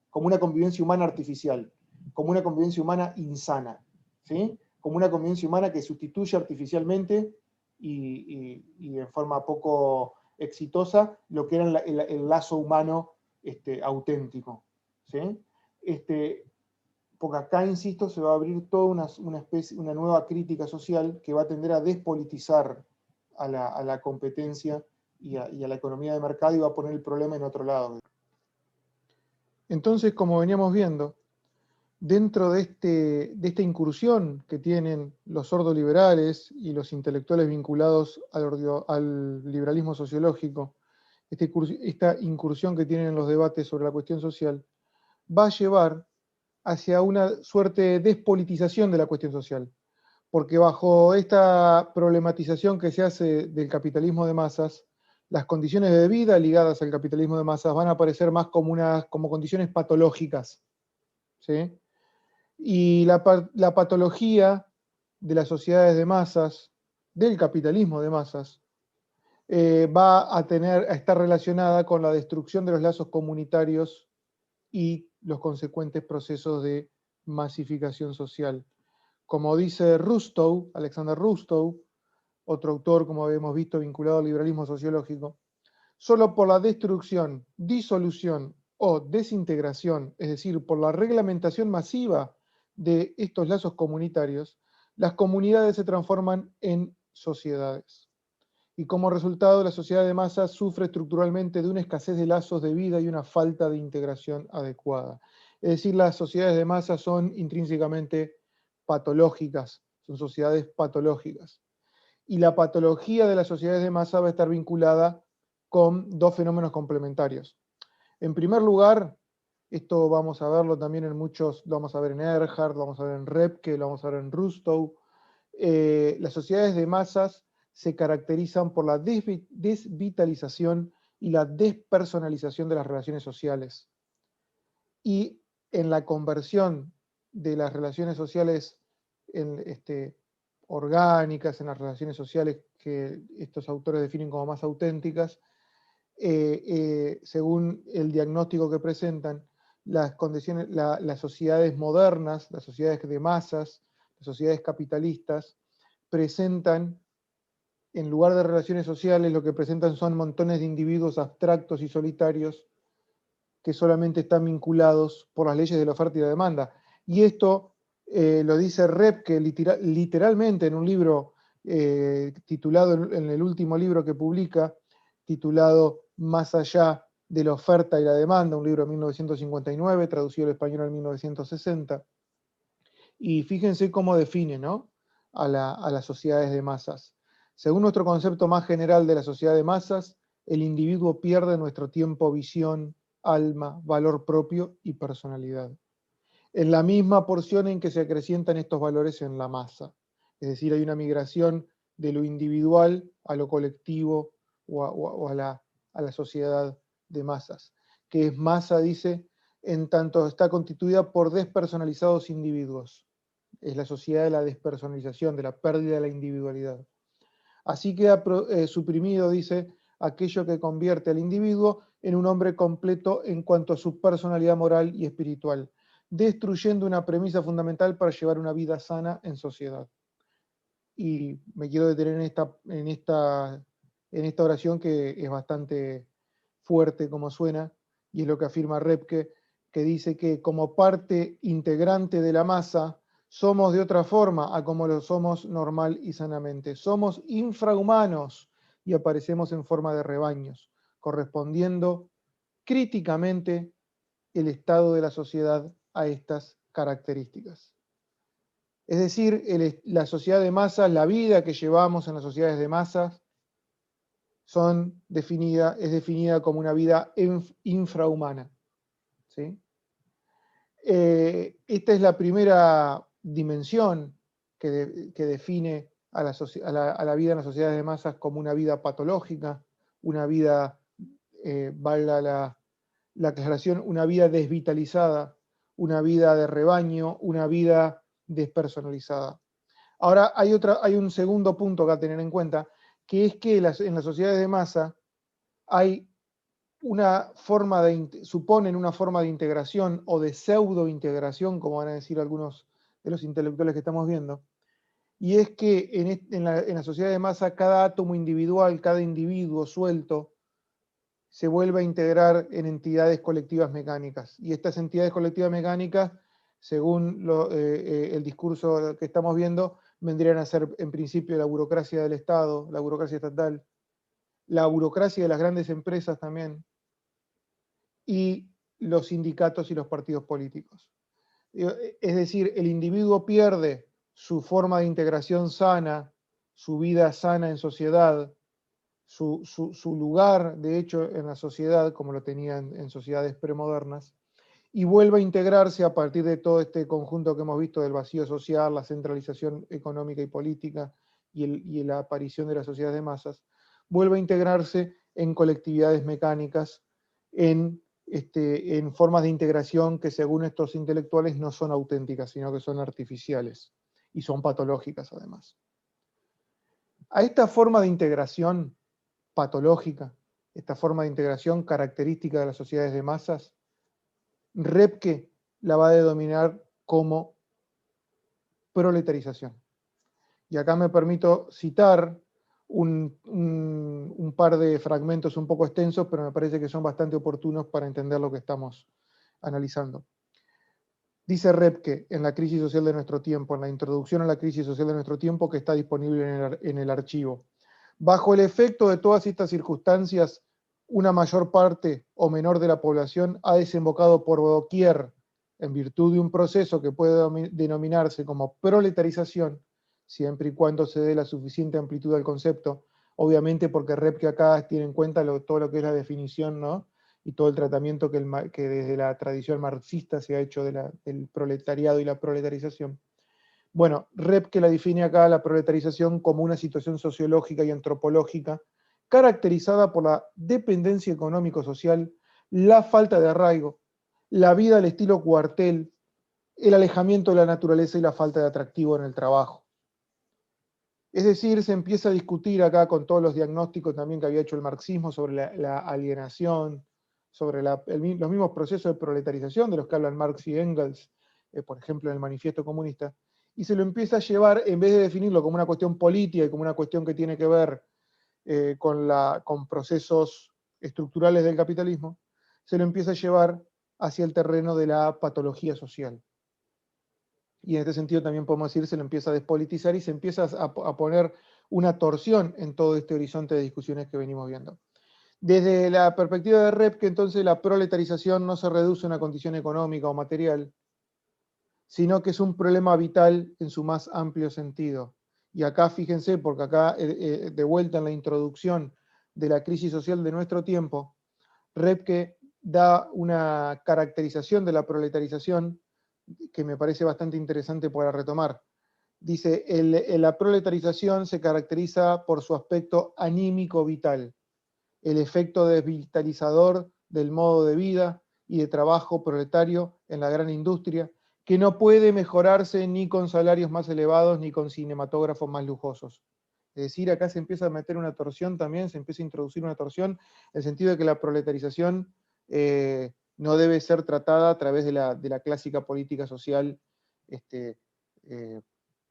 como una convivencia humana artificial, como una convivencia humana insana, ¿sí? Como una convivencia humana que sustituye artificialmente y en forma poco exitosa lo que era el lazo humano auténtico, ¿sí? Porque acá, insisto, se va a abrir toda una nueva crítica social que va a tender a despolitizar a la competencia y a la economía de mercado y va a poner el problema en otro lado. Entonces, como veníamos viendo, dentro de esta incursión que tienen los sordoliberales y los intelectuales vinculados al liberalismo sociológico, esta incursión que tienen en los debates sobre la cuestión social, va a llevar hacia una suerte de despolitización de la cuestión social, porque bajo esta problematización que se hace del capitalismo de masas, las condiciones de vida ligadas al capitalismo de masas van a aparecer más como condiciones patológicas, ¿sí? Y la patología de las sociedades de masas, del capitalismo de masas, va a estar relacionada con la destrucción de los lazos comunitarios y los consecuentes procesos de masificación social. Como dice Rustow, Alexander Rustow, otro autor, como habíamos visto, vinculado al liberalismo sociológico, solo por la destrucción, disolución o desintegración, es decir, por la reglamentación masiva de estos lazos comunitarios, las comunidades se transforman en sociedades. Y como resultado, la sociedad de masas sufre estructuralmente de una escasez de lazos de vida y una falta de integración adecuada. Es decir, las sociedades de masas son intrínsecamente patológicas, son sociedades patológicas. Y la patología de las sociedades de masa va a estar vinculada con dos fenómenos complementarios. En primer lugar, esto vamos a verlo también en muchos, lo vamos a ver en Erhard, lo vamos a ver en Repke, lo vamos a ver en Rustow. Las sociedades de masas se caracterizan por la desvitalización y la despersonalización de las relaciones sociales. Y en la conversión de las relaciones sociales orgánicas, en las relaciones sociales que estos autores definen como más auténticas, según el diagnóstico que presentan, las condiciones, las sociedades modernas, las sociedades de masas, las sociedades capitalistas, presentan, en lugar de relaciones sociales, lo que presentan son montones de individuos abstractos y solitarios que solamente están vinculados por las leyes de la oferta y la demanda. Y esto lo dice Repke literalmente en un libro titulado, en el último libro que publica, titulado Más allá de la oferta y la demanda, un libro de 1959, traducido al español en 1960. Y fíjense cómo define, ¿no?, a las sociedades de masas. Según nuestro concepto más general de la sociedad de masas, el individuo pierde nuestro tiempo, visión, alma, valor propio y personalidad, en la misma porción en que se acrecientan estos valores en la masa. Es decir, hay una migración de lo individual a lo colectivo o a la sociedad de masas, que es masa, dice, en tanto está constituida por despersonalizados individuos. Es la sociedad de la despersonalización, de la pérdida de la individualidad. Así queda suprimido, dice, aquello que convierte al individuo en un hombre completo en cuanto a su personalidad moral y espiritual, destruyendo una premisa fundamental para llevar una vida sana en sociedad. Y me quiero detener en esta oración, que es bastante fuerte como suena, y es lo que afirma Repke, que dice que como parte integrante de la masa, somos de otra forma a como lo somos normal y sanamente. Somos infrahumanos y aparecemos en forma de rebaños, correspondiendo críticamente el estado de la sociedad a estas características. Es decir, la sociedad de masas, la vida que llevamos en las sociedades de masas, es definida como una vida infrahumana, ¿sí? Esta es la primera dimensión que define a la vida en las sociedades de masas como una vida patológica, una vida, valga la aclaración, una vida desvitalizada, una vida de rebaño, una vida despersonalizada. Ahora hay un segundo punto que a tener en cuenta, que es que en las sociedades de masa hay suponen una forma de integración o de pseudo-integración, como van a decir algunos de los intelectuales que estamos viendo, y es que en la sociedad de masa cada átomo individual, cada individuo suelto, se vuelve a integrar en entidades colectivas mecánicas. Y estas entidades colectivas mecánicas, según el discurso que estamos viendo, vendrían a ser en principio la burocracia del Estado, la burocracia estatal, la burocracia de las grandes empresas también, y los sindicatos y los partidos políticos. Es decir, el individuo pierde su forma de integración sana, su vida sana en sociedad, su lugar, de hecho, en la sociedad, como lo tenía en sociedades premodernas, y vuelve a integrarse a partir de todo este conjunto que hemos visto del vacío social, la centralización económica y política y la aparición de las sociedades de masas, vuelve a integrarse en colectividades mecánicas, en formas de integración que según estos intelectuales no son auténticas, sino que son artificiales y son patológicas además. A esta forma de integración patológica, esta forma de integración característica de las sociedades de masas, Repke la va a denominar como proletarización. Y acá me permito citar un par de fragmentos un poco extensos, pero me parece que son bastante oportunos para entender lo que estamos analizando. Dice Repke en La crisis social de nuestro tiempo, en la introducción a la crisis social de nuestro tiempo, que está disponible en el archivo. Bajo el efecto de todas estas circunstancias, una mayor parte o menor de la población ha desembocado por doquier, en virtud de un proceso que puede denominarse como proletarización, siempre y cuando se dé la suficiente amplitud al concepto, obviamente porque Repke acá tiene en cuenta todo lo que es la definición, ¿no?, y todo el tratamiento que desde la tradición marxista se ha hecho del proletariado y la proletarización. Bueno, Repke la define acá, la proletarización, como una situación sociológica y antropológica caracterizada por la dependencia económico-social, la falta de arraigo, la vida al estilo cuartel, el alejamiento de la naturaleza y la falta de atractivo en el trabajo. Es decir, se empieza a discutir acá con todos los diagnósticos también que había hecho el marxismo sobre la alienación, sobre los mismos procesos de proletarización de los que hablan Marx y Engels, por ejemplo, en el Manifiesto Comunista, y se lo empieza a llevar, en vez de definirlo como una cuestión política y como una cuestión que tiene que ver con procesos estructurales del capitalismo, se lo empieza a llevar hacia el terreno de la patología social. Y en este sentido también podemos decir se lo empieza a despolitizar y se empieza a poner una torsión en todo este horizonte de discusiones que venimos viendo. Desde la perspectiva de Repke, entonces, la proletarización no se reduce a una condición económica o material, sino que es un problema vital en su más amplio sentido. Y acá fíjense, porque acá de vuelta en la introducción de la crisis social de nuestro tiempo, Repke da una caracterización de la proletarización que me parece bastante interesante para retomar. Dice, la proletarización se caracteriza por su aspecto anímico vital, el efecto desvitalizador del modo de vida y de trabajo proletario en la gran industria, que no puede mejorarse ni con salarios más elevados ni con cinematógrafos más lujosos. Es decir, acá se empieza a meter una torsión también, se empieza a introducir una torsión, en el sentido de que la proletarización no debe ser tratada a través de la clásica política social este, eh,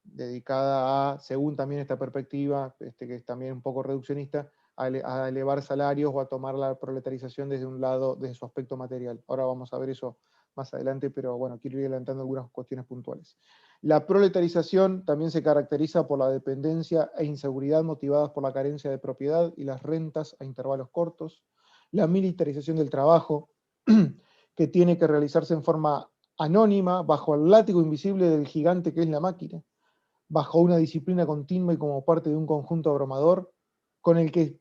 dedicada a, según también esta perspectiva, que es también un poco reduccionista, a elevar salarios o a tomar la proletarización desde un lado, desde su aspecto material. Ahora vamos a ver eso más adelante, pero bueno, quiero ir adelantando algunas cuestiones puntuales. La proletarización también se caracteriza por la dependencia e inseguridad motivadas por la carencia de propiedad y las rentas a intervalos cortos, la militarización del trabajo, que tiene que realizarse en forma anónima, bajo el látigo invisible del gigante que es la máquina, bajo una disciplina continua y como parte de un conjunto abrumador, con el que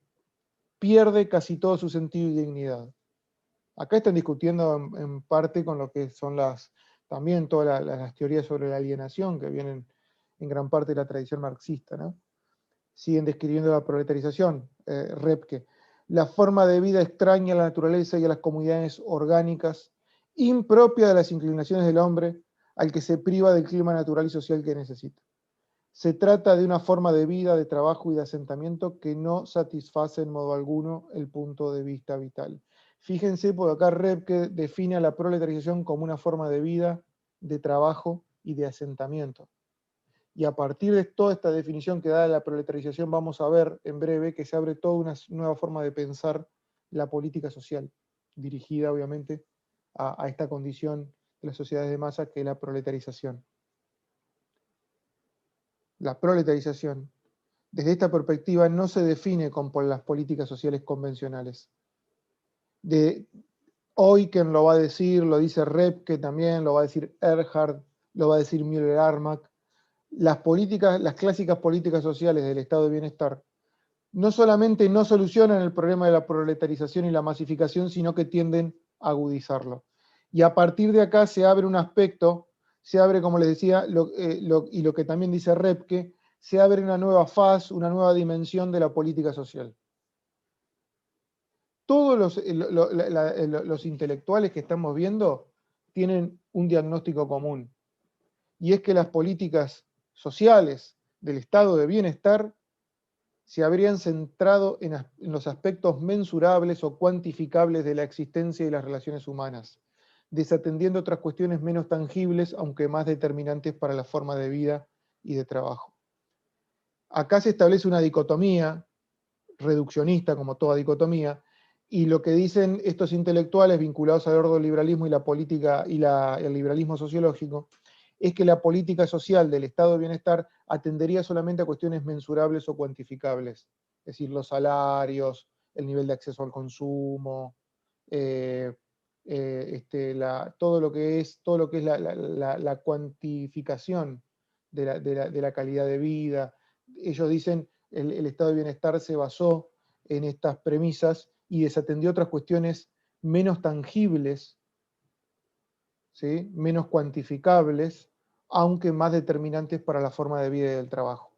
pierde casi todo su sentido y dignidad. Acá están discutiendo en parte con lo que son también todas las teorías sobre la alienación que vienen en gran parte de la tradición marxista, ¿no? Siguen describiendo la proletarización, Repke, la forma de vida extraña a la naturaleza y a las comunidades orgánicas, impropia de las inclinaciones del hombre, al que se priva del clima natural y social que necesita. Se trata de una forma de vida, de trabajo y de asentamiento que no satisface en modo alguno el punto de vista vital. Fíjense, porque acá Repke define a la proletarización como una forma de vida, de trabajo y de asentamiento. Y a partir de toda esta definición que da la proletarización, vamos a ver en breve que se abre toda una nueva forma de pensar la política social, dirigida obviamente a esta condición de las sociedades de masa que es la proletarización. La proletarización, desde esta perspectiva, no se define por las políticas sociales convencionales. Eucken lo va a decir, lo dice Repke también, lo va a decir Erhard, lo va a decir Müller-Armack. Las clásicas políticas sociales del estado de bienestar, no solamente no solucionan el problema de la proletarización y la masificación, sino que tienden a agudizarlo. Y a partir de acá se abre un aspecto, se abre, como les decía, y lo que también dice Repke, se abre una nueva faz, una nueva dimensión de la política social. Todos los intelectuales que estamos viendo tienen un diagnóstico común, y es que las políticas sociales del estado de bienestar se habrían centrado en los aspectos mensurables o cuantificables de la existencia y las relaciones humanas, desatendiendo otras cuestiones menos tangibles, aunque más determinantes para la forma de vida y de trabajo. Acá se establece una dicotomía reduccionista, como toda dicotomía, y lo que dicen estos intelectuales vinculados al ordoliberalismo y la política y el liberalismo sociológico es que la política social del estado de bienestar atendería solamente a cuestiones mensurables o cuantificables, es decir, los salarios, el nivel de acceso al consumo, todo lo que es la cuantificación de la calidad de vida. Ellos dicen el estado de bienestar se basó en estas premisas y desatendió otras cuestiones menos tangibles, ¿sí? Menos cuantificables, aunque más determinantes para la forma de vida y del trabajo.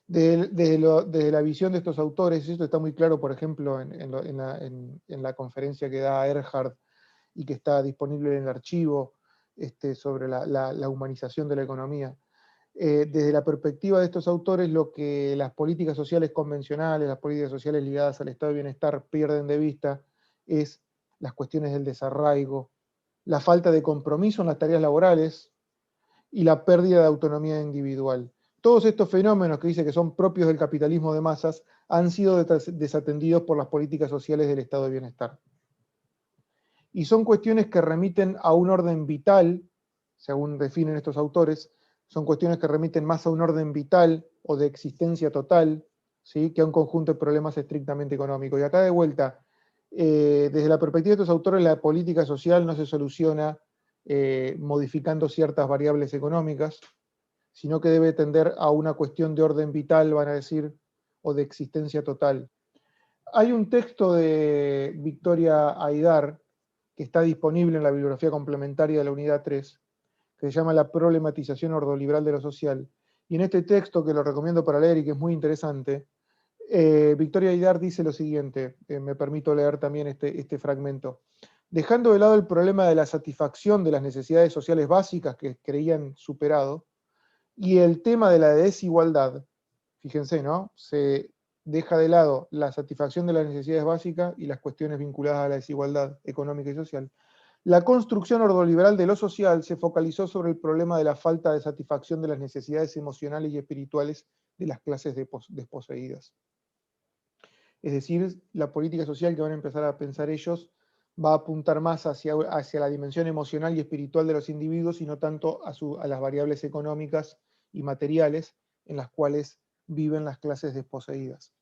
Desde la visión de estos autores, esto está muy claro, por ejemplo, en la conferencia que da Erhard y que está disponible en el archivo sobre la humanización de la economía. desde la perspectiva de estos autores, lo que las políticas sociales convencionales, las políticas sociales ligadas al estado de bienestar pierden de vista es las cuestiones del desarraigo, la falta de compromiso en las tareas laborales y la pérdida de autonomía individual. Todos estos fenómenos que dice que son propios del capitalismo de masas han sido desatendidos por las políticas sociales del estado de bienestar. Y son cuestiones que remiten a un orden vital, según definen estos autores, son cuestiones que remiten más a un orden vital o de existencia total, ¿sí?, que a un conjunto de problemas estrictamente económicos. Y acá de vuelta, desde la perspectiva de estos autores, la política social no se soluciona modificando ciertas variables económicas, sino que debe tender a una cuestión de orden vital, van a decir, o de existencia total. Hay un texto de Victoria Aydar, que está disponible en la bibliografía complementaria de la unidad 3, que se llama La problematización ordoliberal de lo social. Y en este texto, que lo recomiendo para leer y que es muy interesante, Victoria Aydar dice lo siguiente, me permito leer también este fragmento. Dejando de lado el problema de la satisfacción de las necesidades sociales básicas que creían superado, y el tema de la desigualdad, fíjense, ¿no? Se deja de lado la satisfacción de las necesidades básicas y las cuestiones vinculadas a la desigualdad económica y social. La construcción ordoliberal de lo social se focalizó sobre el problema de la falta de satisfacción de las necesidades emocionales y espirituales de las clases desposeídas. Es decir, la política social que van a empezar a pensar ellos va a apuntar más hacia la dimensión emocional y espiritual de los individuos y no tanto a las variables económicas y materiales en las cuales viven las clases desposeídas.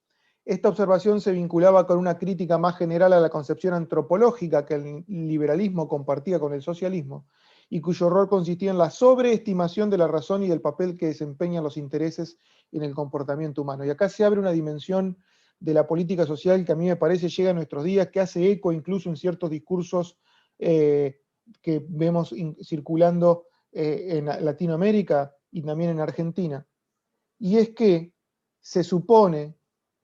Esta observación se vinculaba con una crítica más general a la concepción antropológica que el liberalismo compartía con el socialismo y cuyo rol consistía en la sobreestimación de la razón y del papel que desempeñan los intereses en el comportamiento humano. Y acá se abre una dimensión de la política social que a mí me parece llega a nuestros días, que hace eco incluso en ciertos discursos que vemos circulando en Latinoamérica y también en Argentina. Y es que se supone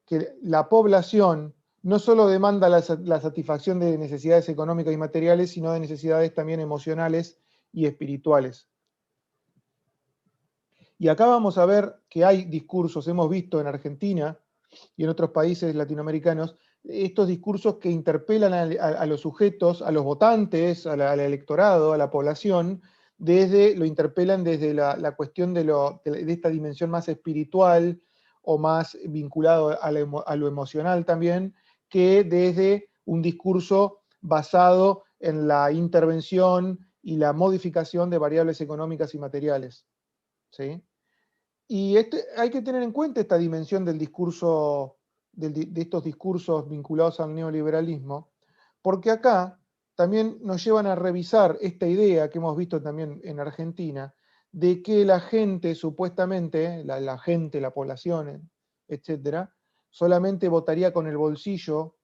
que la población no solo demanda la satisfacción de necesidades económicas y materiales, sino de necesidades también emocionales y espirituales. Y acá vamos a ver que hay discursos, hemos visto en Argentina y en otros países latinoamericanos, estos discursos que interpelan a los sujetos, a los votantes, al electorado, a la población, lo interpelan desde la cuestión de esta dimensión más espiritual o más vinculado a lo emocional también, que desde un discurso basado en la intervención y la modificación de variables económicas y materiales, ¿sí? Y hay que tener en cuenta esta dimensión del discurso, de estos discursos vinculados al neoliberalismo, porque acá también nos llevan a revisar esta idea que hemos visto también en Argentina, de que la gente, supuestamente, la gente, la población, etcétera, solamente votaría con el bolsillo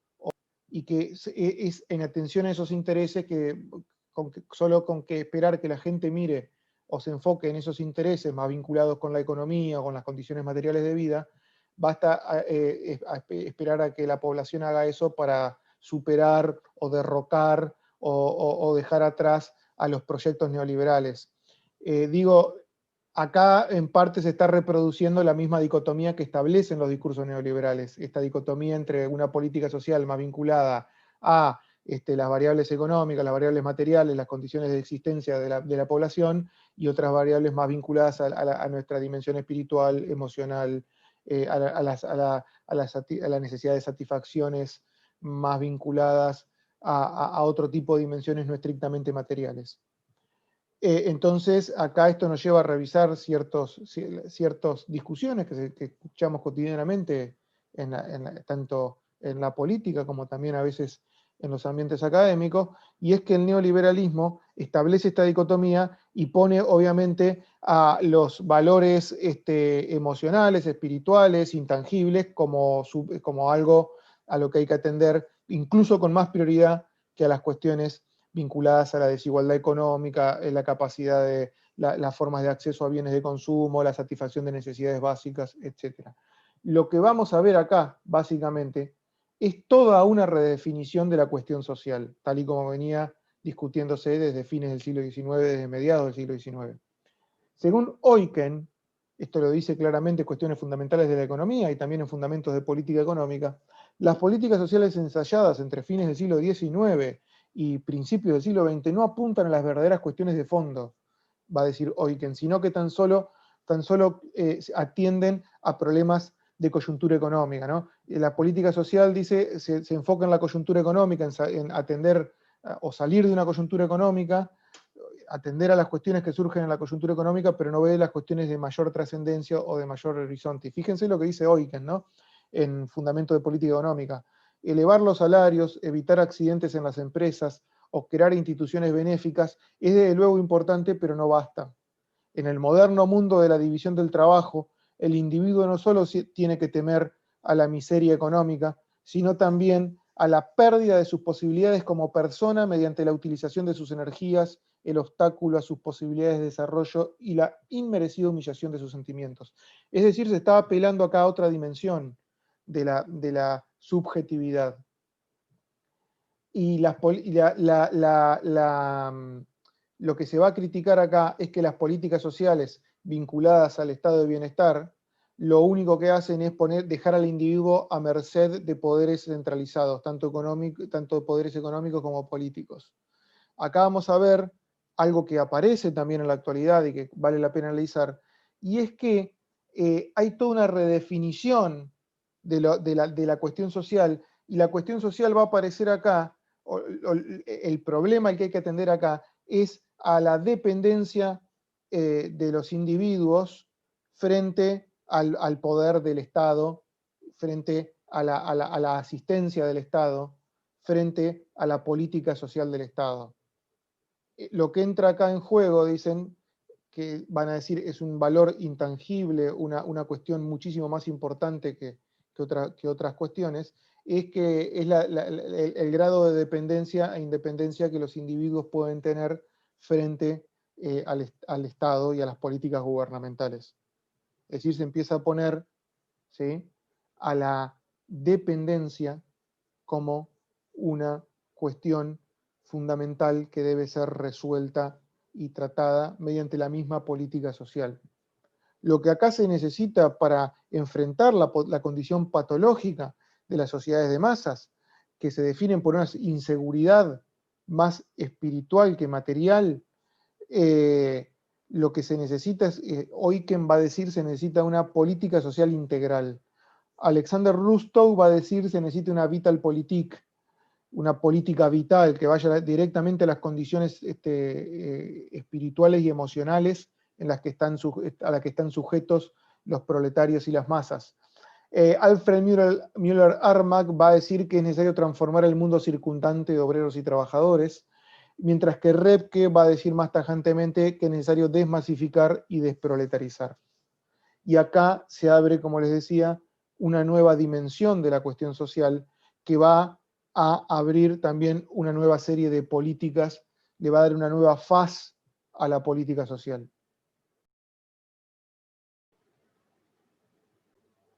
y que es en atención a esos intereses solo con que esperar que la gente mire o se enfoque en esos intereses más vinculados con la economía o con las condiciones materiales de vida, basta esperar a que la población haga eso para superar o derrocar o dejar atrás a los proyectos neoliberales. Digo, acá en parte se está reproduciendo la misma dicotomía que establecen los discursos neoliberales, esta dicotomía entre una política social más vinculada a las variables económicas, las variables materiales, las condiciones de existencia de la población, y otras variables más vinculadas a nuestra dimensión espiritual, emocional, a la necesidad de satisfacciones más vinculadas a otro tipo de dimensiones no estrictamente materiales. Entonces, acá esto nos lleva a revisar ciertas discusiones que escuchamos cotidianamente, tanto en la política como también a veces en los ambientes académicos, y es que el neoliberalismo establece esta dicotomía y pone obviamente a los valores emocionales, espirituales, intangibles, como algo a lo que hay que atender, incluso con más prioridad que a las cuestiones vinculadas a la desigualdad económica, la capacidad de las formas de acceso a bienes de consumo, la satisfacción de necesidades básicas, etc. Lo que vamos a ver acá, básicamente, es toda una redefinición de la cuestión social, tal y como venía discutiéndose desde fines del siglo XIX, desde mediados del siglo XIX. Según Eucken, esto lo dice claramente Cuestiones Fundamentales de la Economía y también en Fundamentos de Política Económica, las políticas sociales ensayadas entre fines del siglo XIX y principios del siglo XX no apuntan a las verdaderas cuestiones de fondo, va a decir Eucken, sino que tan solo atienden a problemas de coyuntura económica, ¿no? La política social, dice, se enfoca en la coyuntura económica, en atender o salir de una coyuntura económica, atender a las cuestiones que surgen en la coyuntura económica, pero no ve las cuestiones de mayor trascendencia o de mayor horizonte. Y fíjense lo que dice Eucken, ¿no? En Fundamento de Política Económica. Elevar los salarios, evitar accidentes en las empresas o crear instituciones benéficas es desde luego importante, pero no basta. En el moderno mundo de la división del trabajo, el individuo no solo tiene que temer a la miseria económica, sino también a la pérdida de sus posibilidades como persona mediante la utilización de sus energías, el obstáculo a sus posibilidades de desarrollo y la inmerecida humillación de sus sentimientos. Es decir, se está apelando acá a otra dimensión de la subjetividad. Y lo que se va a criticar acá es que las políticas sociales vinculadas al estado de bienestar, lo único que hacen es dejar al individuo a merced de poderes centralizados, tanto poderes económicos como políticos. Acá vamos a ver algo que aparece también en la actualidad y que vale la pena analizar, y es que hay toda una redefinición de la cuestión social, y la cuestión social va a aparecer acá, el problema que hay que atender acá es a la dependencia de los individuos frente al poder del Estado, frente a la asistencia del Estado, frente a la política social del Estado. Lo que entra acá en juego, dicen, que van a decir es un valor intangible, una cuestión muchísimo más importante que otras cuestiones, es que es el grado de dependencia e independencia que los individuos pueden tener frente al Estado y a las políticas gubernamentales. Es decir, se empieza a poner, ¿sí?, a la dependencia como una cuestión fundamental que debe ser resuelta y tratada mediante la misma política social. Lo que acá se necesita para enfrentar la condición patológica de las sociedades de masas, que se definen por una inseguridad más espiritual que material, lo que se necesita es, Eucken va a decir, se necesita una política social integral. Alexander Rustow va a decir, se necesita una Vitalpolitik, una política vital que vaya directamente a las condiciones espirituales y emocionales a las que están sujetos los proletarios y las masas. Alfred Müller-Armack va a decir que es necesario transformar el mundo circundante de obreros y trabajadores, mientras que Repke va a decir más tajantemente que es necesario desmasificar y desproletarizar. Y acá se abre, como les decía, una nueva dimensión de la cuestión social que va a abrir también una nueva serie de políticas, le va a dar una nueva faz a la política social.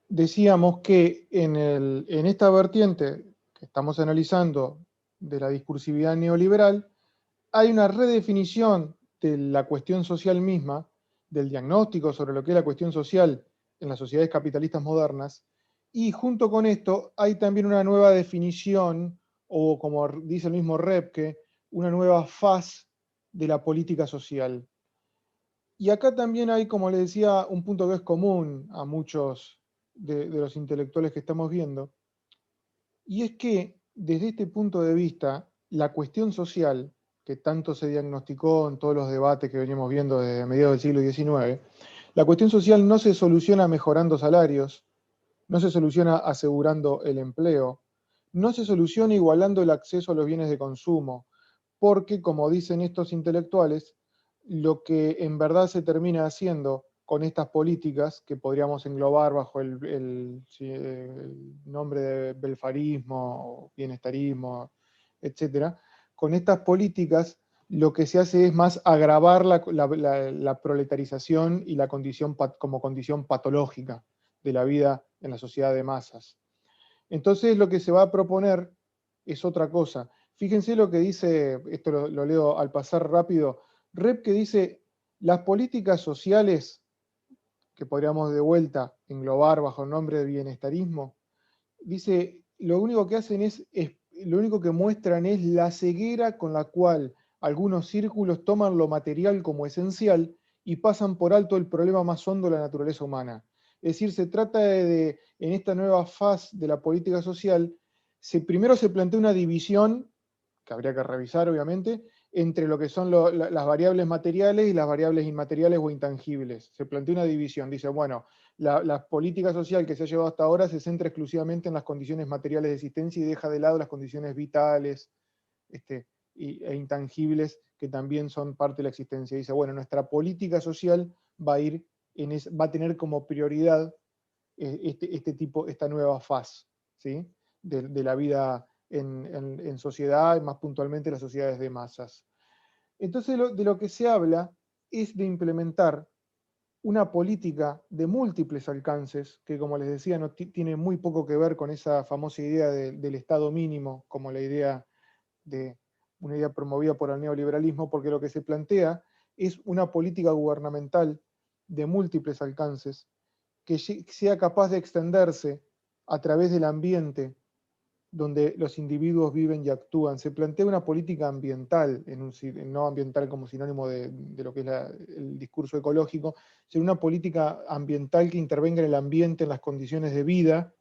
Decíamos que en esta vertiente que estamos analizando de la discursividad neoliberal, hay una redefinición de la cuestión social misma, del diagnóstico sobre lo que es la cuestión social en las sociedades capitalistas modernas, y junto con esto hay también una nueva definición, o como dice el mismo Repke, una nueva faz de la política social. Y acá también hay, como les decía, un punto que es común a muchos de los intelectuales que estamos viendo, y es que desde este punto de vista, la cuestión social, que tanto se diagnosticó en todos los debates que venimos viendo desde mediados del siglo XIX, la cuestión social no se soluciona mejorando salarios, no se soluciona asegurando el empleo, no se soluciona igualando el acceso a los bienes de consumo, porque, como dicen estos intelectuales, lo que en verdad se termina haciendo con estas políticas, que podríamos englobar bajo el nombre de welfarismo, bienestarismo, etc., con estas políticas lo que se hace es más agravar la proletarización y la condición como condición patológica de la vida en la sociedad de masas. Entonces lo que se va a proponer es otra cosa. Fíjense lo que dice, esto lo leo al pasar rápido, Repke dice, las políticas sociales que podríamos de vuelta englobar bajo el nombre de bienestarismo, dice, lo único que hacen lo único que muestran es la ceguera con la cual algunos círculos toman lo material como esencial y pasan por alto el problema más hondo de la naturaleza humana. Es decir, se trata en esta nueva fase de la política social, primero se plantea una división, que habría que revisar obviamente, entre lo que son las variables materiales y las variables inmateriales o intangibles. Se plantea una división, dice, bueno, la política social que se ha llevado hasta ahora se centra exclusivamente en las condiciones materiales de existencia y deja de lado las condiciones vitales e intangibles que también son parte de la existencia. Dice, bueno, nuestra política social va a tener como prioridad esta nueva faz, ¿sí? de la vida en sociedad, y más puntualmente las sociedades de masas. Entonces de lo que se habla es de implementar una política de múltiples alcances, que como les decía, no tiene muy poco que ver con esa famosa idea del Estado mínimo, como la idea de una idea promovida por el neoliberalismo, porque lo que se plantea es una política gubernamental de múltiples alcances, que sea capaz de extenderse a través del ambiente donde los individuos viven y actúan. Se plantea una política ambiental, no ambiental como sinónimo de lo que es el discurso ecológico, sino una política ambiental que intervenga en el ambiente, en las condiciones de vida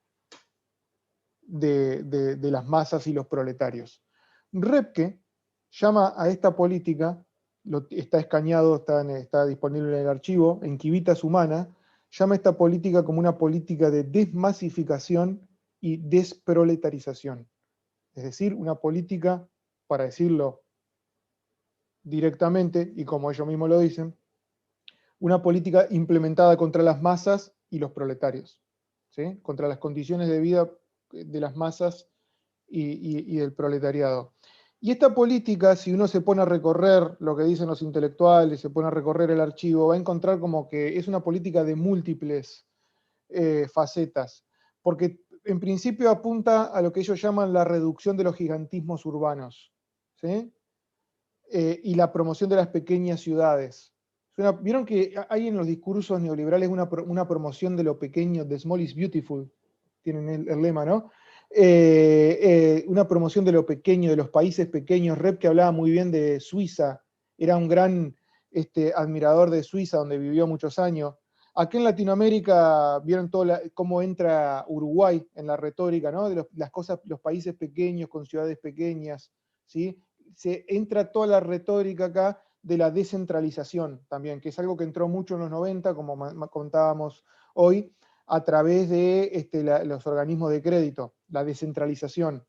de las masas y los proletarios. Repke llama a esta política, está escaneado, está disponible en el archivo, en Civitas Humana, llama a esta política como una política de desmasificación y desproletarización. Es decir, una política, para decirlo directamente, y como ellos mismos lo dicen, una política implementada contra las masas y los proletarios, ¿sí? Contra las condiciones de vida de las masas y del proletariado. Y esta política, si uno se pone a recorrer lo que dicen los intelectuales, se pone a recorrer el archivo, va a encontrar como que es una política de múltiples facetas, porque en principio apunta a lo que ellos llaman la reducción de los gigantismos urbanos, ¿sí? Y la promoción de las pequeñas ciudades. Vieron que hay en los discursos neoliberales una promoción de lo pequeño, the small is beautiful, tienen el lema, ¿no? Una promoción de lo pequeño, de los países pequeños. Repke hablaba muy bien de Suiza, era un gran admirador de Suiza, donde vivió muchos años. Aquí en Latinoamérica vieron cómo entra Uruguay en la retórica, ¿no? De las cosas, los países pequeños con ciudades pequeñas, ¿sí? Se entra toda la retórica acá de la descentralización también, que es algo que entró mucho en los 90, como contábamos hoy, a través de los organismos de crédito, la descentralización,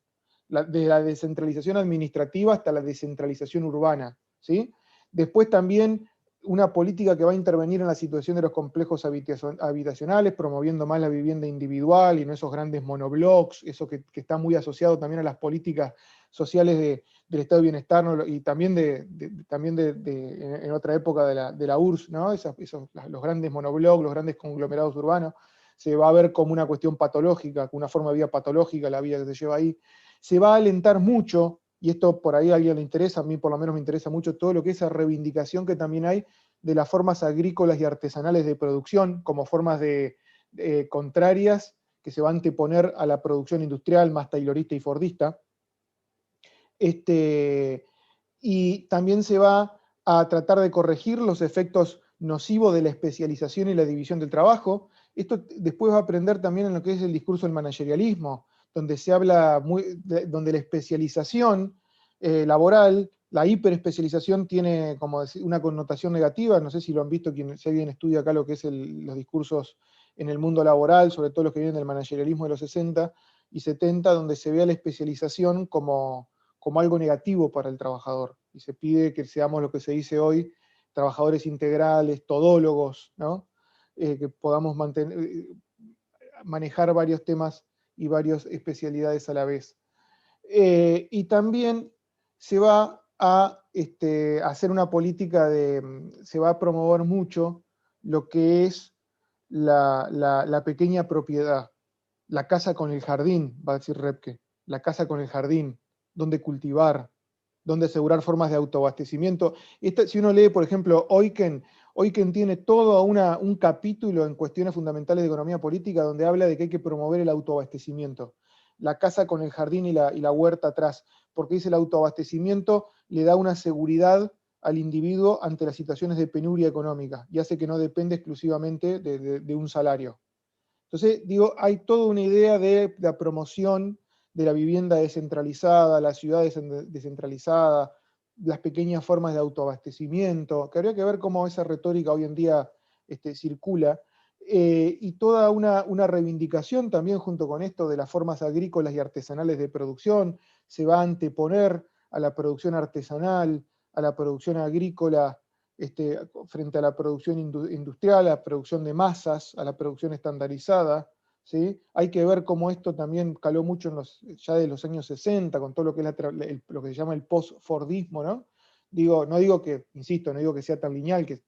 de la descentralización administrativa hasta la descentralización urbana, ¿sí? Después también una política que va a intervenir en la situación de los complejos habitacionales, promoviendo más la vivienda individual y no esos grandes monoblocks, eso que está muy asociado también a las políticas sociales del estado de bienestar, ¿no? Y también, en otra época de la URSS, ¿no? Los grandes monoblocks, los grandes conglomerados urbanos, se va a ver como una cuestión patológica, como una forma de vida patológica, la vida que se lleva ahí. Se va a alentar mucho, y esto por ahí a alguien le interesa, a mí por lo menos me interesa mucho, todo lo que es esa reivindicación que también hay de las formas agrícolas y artesanales de producción, como formas contrarias que se van a anteponer a la producción industrial más taylorista y fordista. Y también se va a tratar de corregir los efectos nocivos de la especialización y la división del trabajo. Esto después va a aprender también en lo que es el discurso del managerialismo, donde se habla donde la especialización laboral, la hiperespecialización tiene como decir, una connotación negativa. No sé si lo han visto, si alguien estudia acá lo que es los discursos en el mundo laboral, sobre todo los que vienen del managerialismo de los 60 y 70, donde se ve a la especialización como algo negativo para el trabajador. Y se pide que seamos lo que se dice hoy, trabajadores integrales, todólogos, ¿no? Que podamos manejar varios temas y varias especialidades a la vez. Y también se va a hacer una política se va a promover mucho lo que es la pequeña propiedad, la casa con el jardín, va a decir Repke, la casa con el jardín, donde cultivar, donde asegurar formas de autoabastecimiento. Si uno lee, por ejemplo, Eucken Oyken tiene todo un capítulo en cuestiones fundamentales de economía política donde habla de que hay que promover el autoabastecimiento. La casa con el jardín y la huerta atrás, porque dice el autoabastecimiento le da una seguridad al individuo ante las situaciones de penuria económica y hace que no depende exclusivamente de un salario. Entonces, digo, hay toda una idea de la promoción de la vivienda descentralizada, la ciudad descentralizada, las pequeñas formas de autoabastecimiento, que habría que ver cómo esa retórica hoy en día circula, y toda una reivindicación también junto con esto de las formas agrícolas y artesanales de producción, se va a anteponer a la producción artesanal, a la producción agrícola, frente a la producción industrial, a la producción de masas, a la producción estandarizada. ¿Sí? Hay que ver cómo esto también caló mucho ya de los años 60, con todo lo que, lo que se llama el post-Fordismo, ¿no? No digo que, insisto, no digo que sea tan lineal, que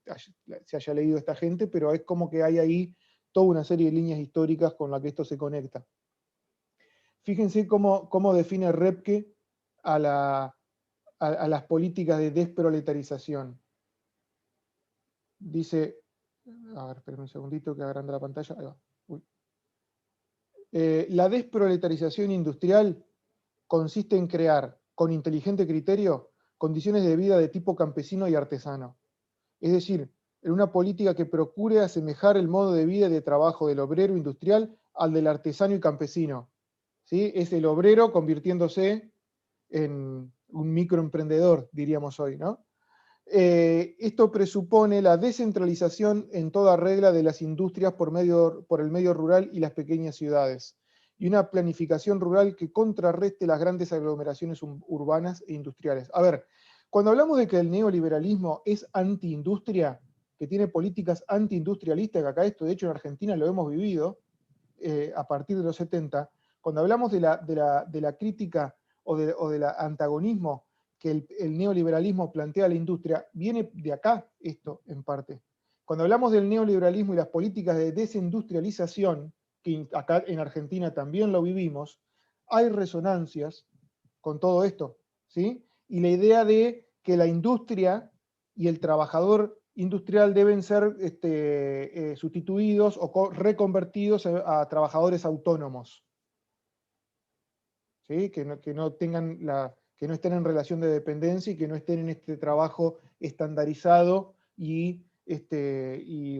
se haya leído esta gente, pero es como que hay ahí toda una serie de líneas históricas con las que esto se conecta. Fíjense cómo define Repke a las políticas de desproletarización. Dice, a ver, esperen un segundito que agranda la pantalla. Ahí va. La desproletarización industrial consiste en crear, con inteligente criterio, condiciones de vida de tipo campesino y artesano. Es decir, en una política que procure asemejar el modo de vida y de trabajo del obrero industrial al del artesano y campesino. ¿Sí? Es el obrero convirtiéndose en un microemprendedor, diríamos hoy, ¿no? Esto presupone la descentralización en toda regla de las industrias por el medio rural y las pequeñas ciudades, y una planificación rural que contrarreste las grandes aglomeraciones urbanas e industriales. A ver, cuando hablamos de que el neoliberalismo es antiindustria, que tiene políticas antiindustrialistas, que acá esto de hecho en Argentina lo hemos vivido a partir de los 70, cuando hablamos de la crítica o del antagonismo que el neoliberalismo plantea a la industria, viene de acá esto en parte. Cuando hablamos del neoliberalismo y las políticas de desindustrialización, que acá en Argentina también lo vivimos, hay resonancias con todo esto, ¿sí? Y la idea de que la industria y el trabajador industrial deben ser sustituidos o reconvertidos a trabajadores autónomos, ¿sí? Que no tengan que no estén en relación de dependencia y que no estén en este trabajo estandarizado y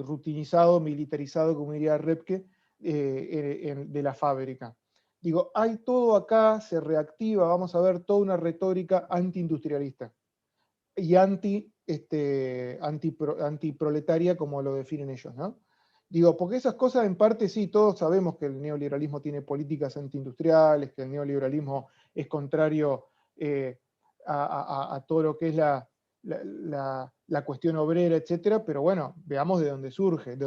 rutinizado, militarizado, como diría Repke, de la fábrica. Digo, hay todo acá, se reactiva, vamos a ver toda una retórica antiindustrialista y antiproletaria, como lo definen ellos, ¿no? Digo, porque esas cosas en parte sí, todos sabemos que el neoliberalismo tiene políticas antiindustriales, que el neoliberalismo es contrario a todo lo que es la cuestión obrera, etcétera, pero bueno, veamos de dónde surge,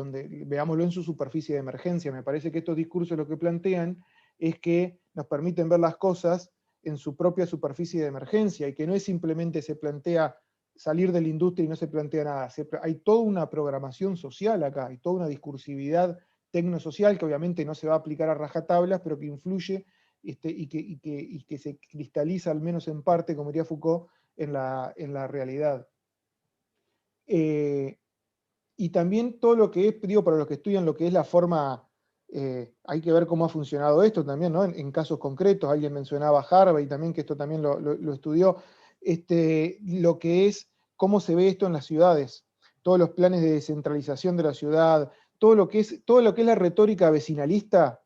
veámoslo en su superficie de emergencia. Me parece que estos discursos lo que plantean es que nos permiten ver las cosas en su propia superficie de emergencia y que no es simplemente se plantea salir de la industria y no se plantea nada. Hay toda una programación social acá, hay toda una discursividad tecnosocial que obviamente no se va a aplicar a rajatablas, pero que influye y que se cristaliza al menos en parte, como diría Foucault, en la realidad. Y también todo lo que es, digo, para los que estudian lo que es la forma, hay que ver cómo ha funcionado esto también, ¿no? En casos concretos, alguien mencionaba Harvey también, que esto también lo estudió, lo que es, cómo se ve esto en las ciudades, todos los planes de descentralización de la ciudad, todo lo que es la retórica vecinalista,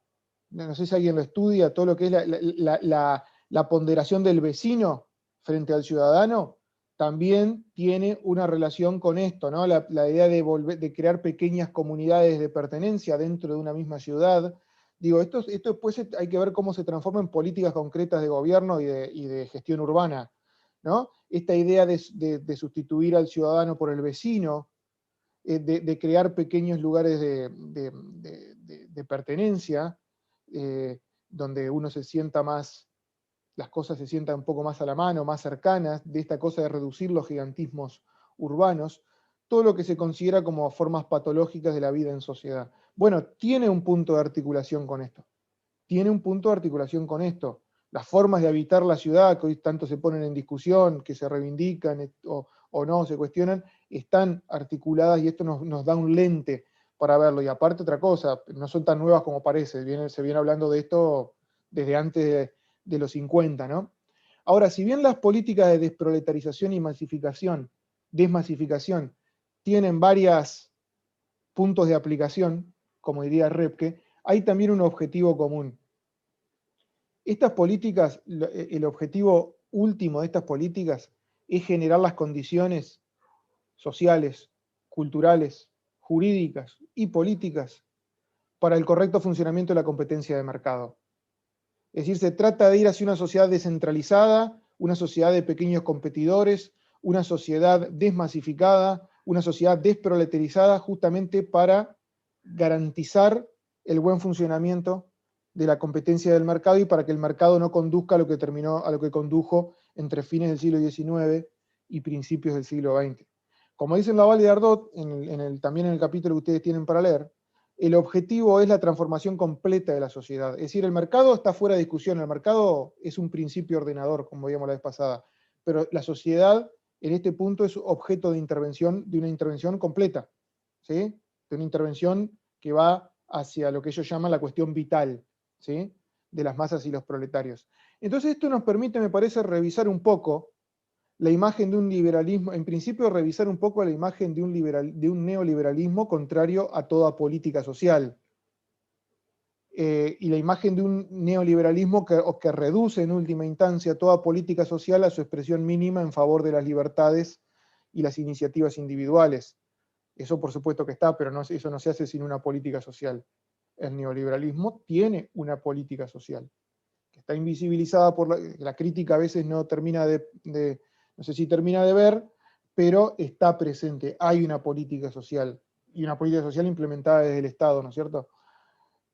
no sé si alguien lo estudia, todo lo que es la ponderación del vecino frente al ciudadano, también tiene una relación con esto, ¿no? La idea de crear pequeñas comunidades de pertenencia dentro de una misma ciudad. Digo, esto después hay que ver cómo se transforma en políticas concretas de gobierno y de gestión urbana, ¿no? Esta idea de sustituir al ciudadano por el vecino, de crear pequeños lugares de pertenencia, donde uno se sienta más, las cosas se sientan un poco más a la mano, más cercanas, de esta cosa de reducir los gigantismos urbanos, todo lo que se considera como formas patológicas de la vida en sociedad. Bueno, tiene un punto de articulación con esto. Tiene un punto de articulación con esto. las formas de habitar la ciudad, que hoy tanto se ponen en discusión, que se reivindican o no, se cuestionan, están articuladas y esto nos da un lente para verlo. Y aparte otra cosa, no son tan nuevas como parece, se viene hablando de esto desde antes de los 50, ¿no? Ahora, si bien las políticas de desproletarización y desmasificación, tienen varios puntos de aplicación, como diría Repke, hay también un objetivo común. Estas políticas, el objetivo último de estas políticas es generar las condiciones sociales, culturales, jurídicas y políticas para el correcto funcionamiento de la competencia de mercado. Es decir, se trata de ir hacia una sociedad descentralizada, una sociedad de pequeños competidores, una sociedad desmasificada, una sociedad desproletarizada, justamente para garantizar el buen funcionamiento de la competencia del mercado y para que el mercado no conduzca a lo que condujo entre fines del siglo XIX y principios del siglo XX. Como dice Laval y Dardot, también en el capítulo que ustedes tienen para leer, el objetivo es la transformación completa de la sociedad. Es decir, el mercado está fuera de discusión, el mercado es un principio ordenador, como veíamos la vez pasada, pero la sociedad en este punto es objeto de una intervención completa, ¿sí? De una intervención que va hacia lo que ellos llaman la cuestión vital, ¿sí? De las masas y los proletarios. Entonces esto nos permite, me parece, revisar un poco la imagen de un liberalismo, en principio revisar un poco la imagen de un neoliberalismo contrario a toda política social. Y la imagen de un neoliberalismo que reduce en última instancia toda política social a su expresión mínima en favor de las libertades y las iniciativas individuales. Eso por supuesto que está, pero eso no se hace sin una política social. El neoliberalismo tiene una política social, que está invisibilizada por la crítica, a veces no termina no sé si termina de ver, pero está presente. Hay una política social, y una política social implementada desde el Estado, ¿no es cierto?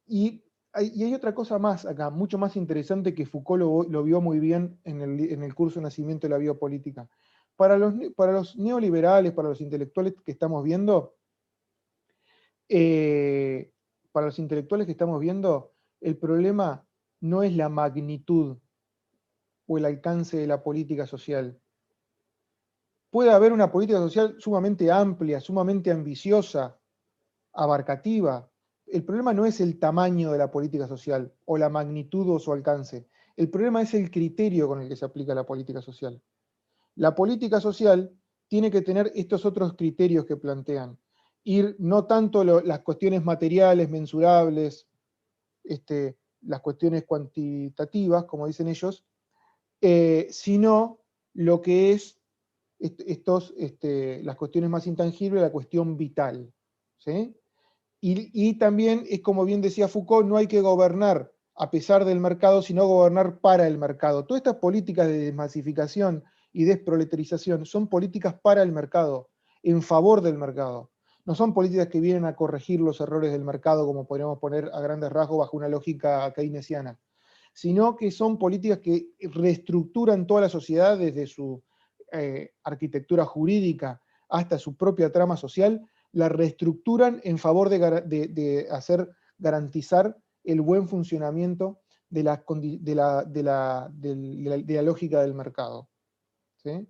Y hay otra cosa más acá, mucho más interesante, que Foucault lo vio muy bien en el curso Nacimiento de la Biopolítica. Para los neoliberales, para los intelectuales que estamos viendo, eh, el problema no es la magnitud o el alcance de la política social. Puede haber una política social sumamente amplia, sumamente ambiciosa, abarcativa. El problema no es el tamaño de la política social o la magnitud o su alcance. El problema es el criterio con el que se aplica la política social. La política social tiene que tener estos otros criterios que plantean. Ir no tanto las cuestiones materiales, mensurables, las cuestiones cuantitativas, como dicen ellos, sino lo que es las cuestiones más intangibles, la cuestión vital. ¿Sí? Y también es como bien decía Foucault, no hay que gobernar a pesar del mercado, sino gobernar para el mercado. Todas estas políticas de desmasificación y desproletarización son políticas para el mercado, en favor del mercado. No son políticas que vienen a corregir los errores del mercado, como podríamos poner a grandes rasgos bajo una lógica keynesiana, sino que son políticas que reestructuran toda la sociedad desde su arquitectura jurídica hasta su propia trama social, la reestructuran en favor de hacer garantizar el buen funcionamiento de la lógica del mercado. ¿Sí?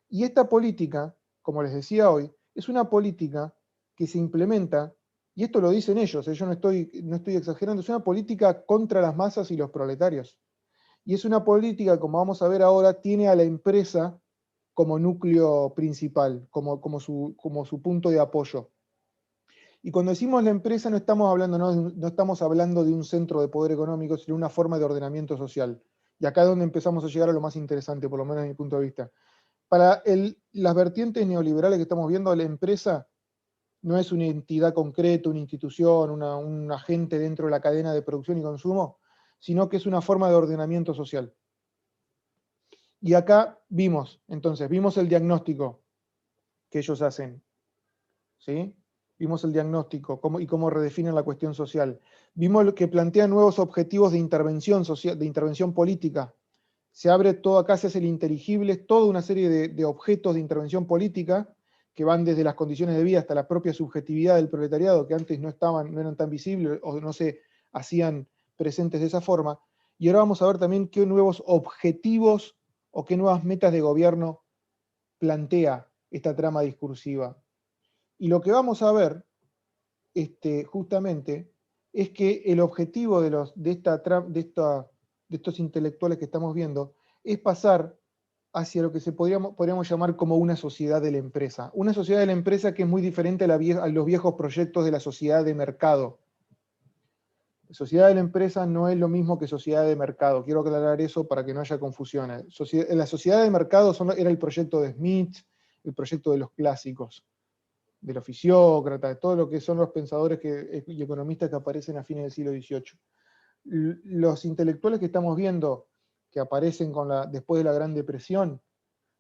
Y esta política, como les decía hoy, es una política que se implementa, y esto lo dicen ellos, yo no estoy exagerando, es una política contra las masas y los proletarios. Y es una política, como vamos a ver ahora, tiene a la empresa como núcleo principal, como su punto de apoyo. Y cuando decimos la empresa no estamos hablando de un centro de poder económico, sino una forma de ordenamiento social. Y acá es donde empezamos a llegar a lo más interesante, por lo menos desde mi punto de vista. Para las vertientes neoliberales que estamos viendo, la empresa no es una entidad concreta, una institución, un agente dentro de la cadena de producción y consumo, sino que es una forma de ordenamiento social. Y acá vimos el diagnóstico que ellos hacen, ¿sí? Vimos el diagnóstico y cómo redefinen la cuestión social. Vimos que plantean nuevos objetivos de intervención social, de intervención política. Se abre todo acá, se hace el inteligible, toda una serie de objetos de intervención política que van desde las condiciones de vida hasta la propia subjetividad del proletariado, que antes no eran tan visibles o no se hacían presentes de esa forma. Y ahora vamos a ver también qué nuevos objetivos o qué nuevas metas de gobierno plantea esta trama discursiva. Y lo que vamos a ver, justamente, es que el objetivo de estos intelectuales que estamos viendo es pasar hacia lo que podríamos llamar como una sociedad de la empresa. Una sociedad de la empresa que es muy diferente a los viejos proyectos de la sociedad de mercado. Sociedad de la empresa no es lo mismo que sociedad de mercado. Quiero aclarar eso para que no haya confusiones. La sociedad de mercado era el proyecto de Smith, el proyecto de los clásicos, de los fisiócratas, de todo lo que son los pensadores y economistas que aparecen a fines del siglo XVIII. Los intelectuales que estamos viendo, que aparecen después de la Gran Depresión,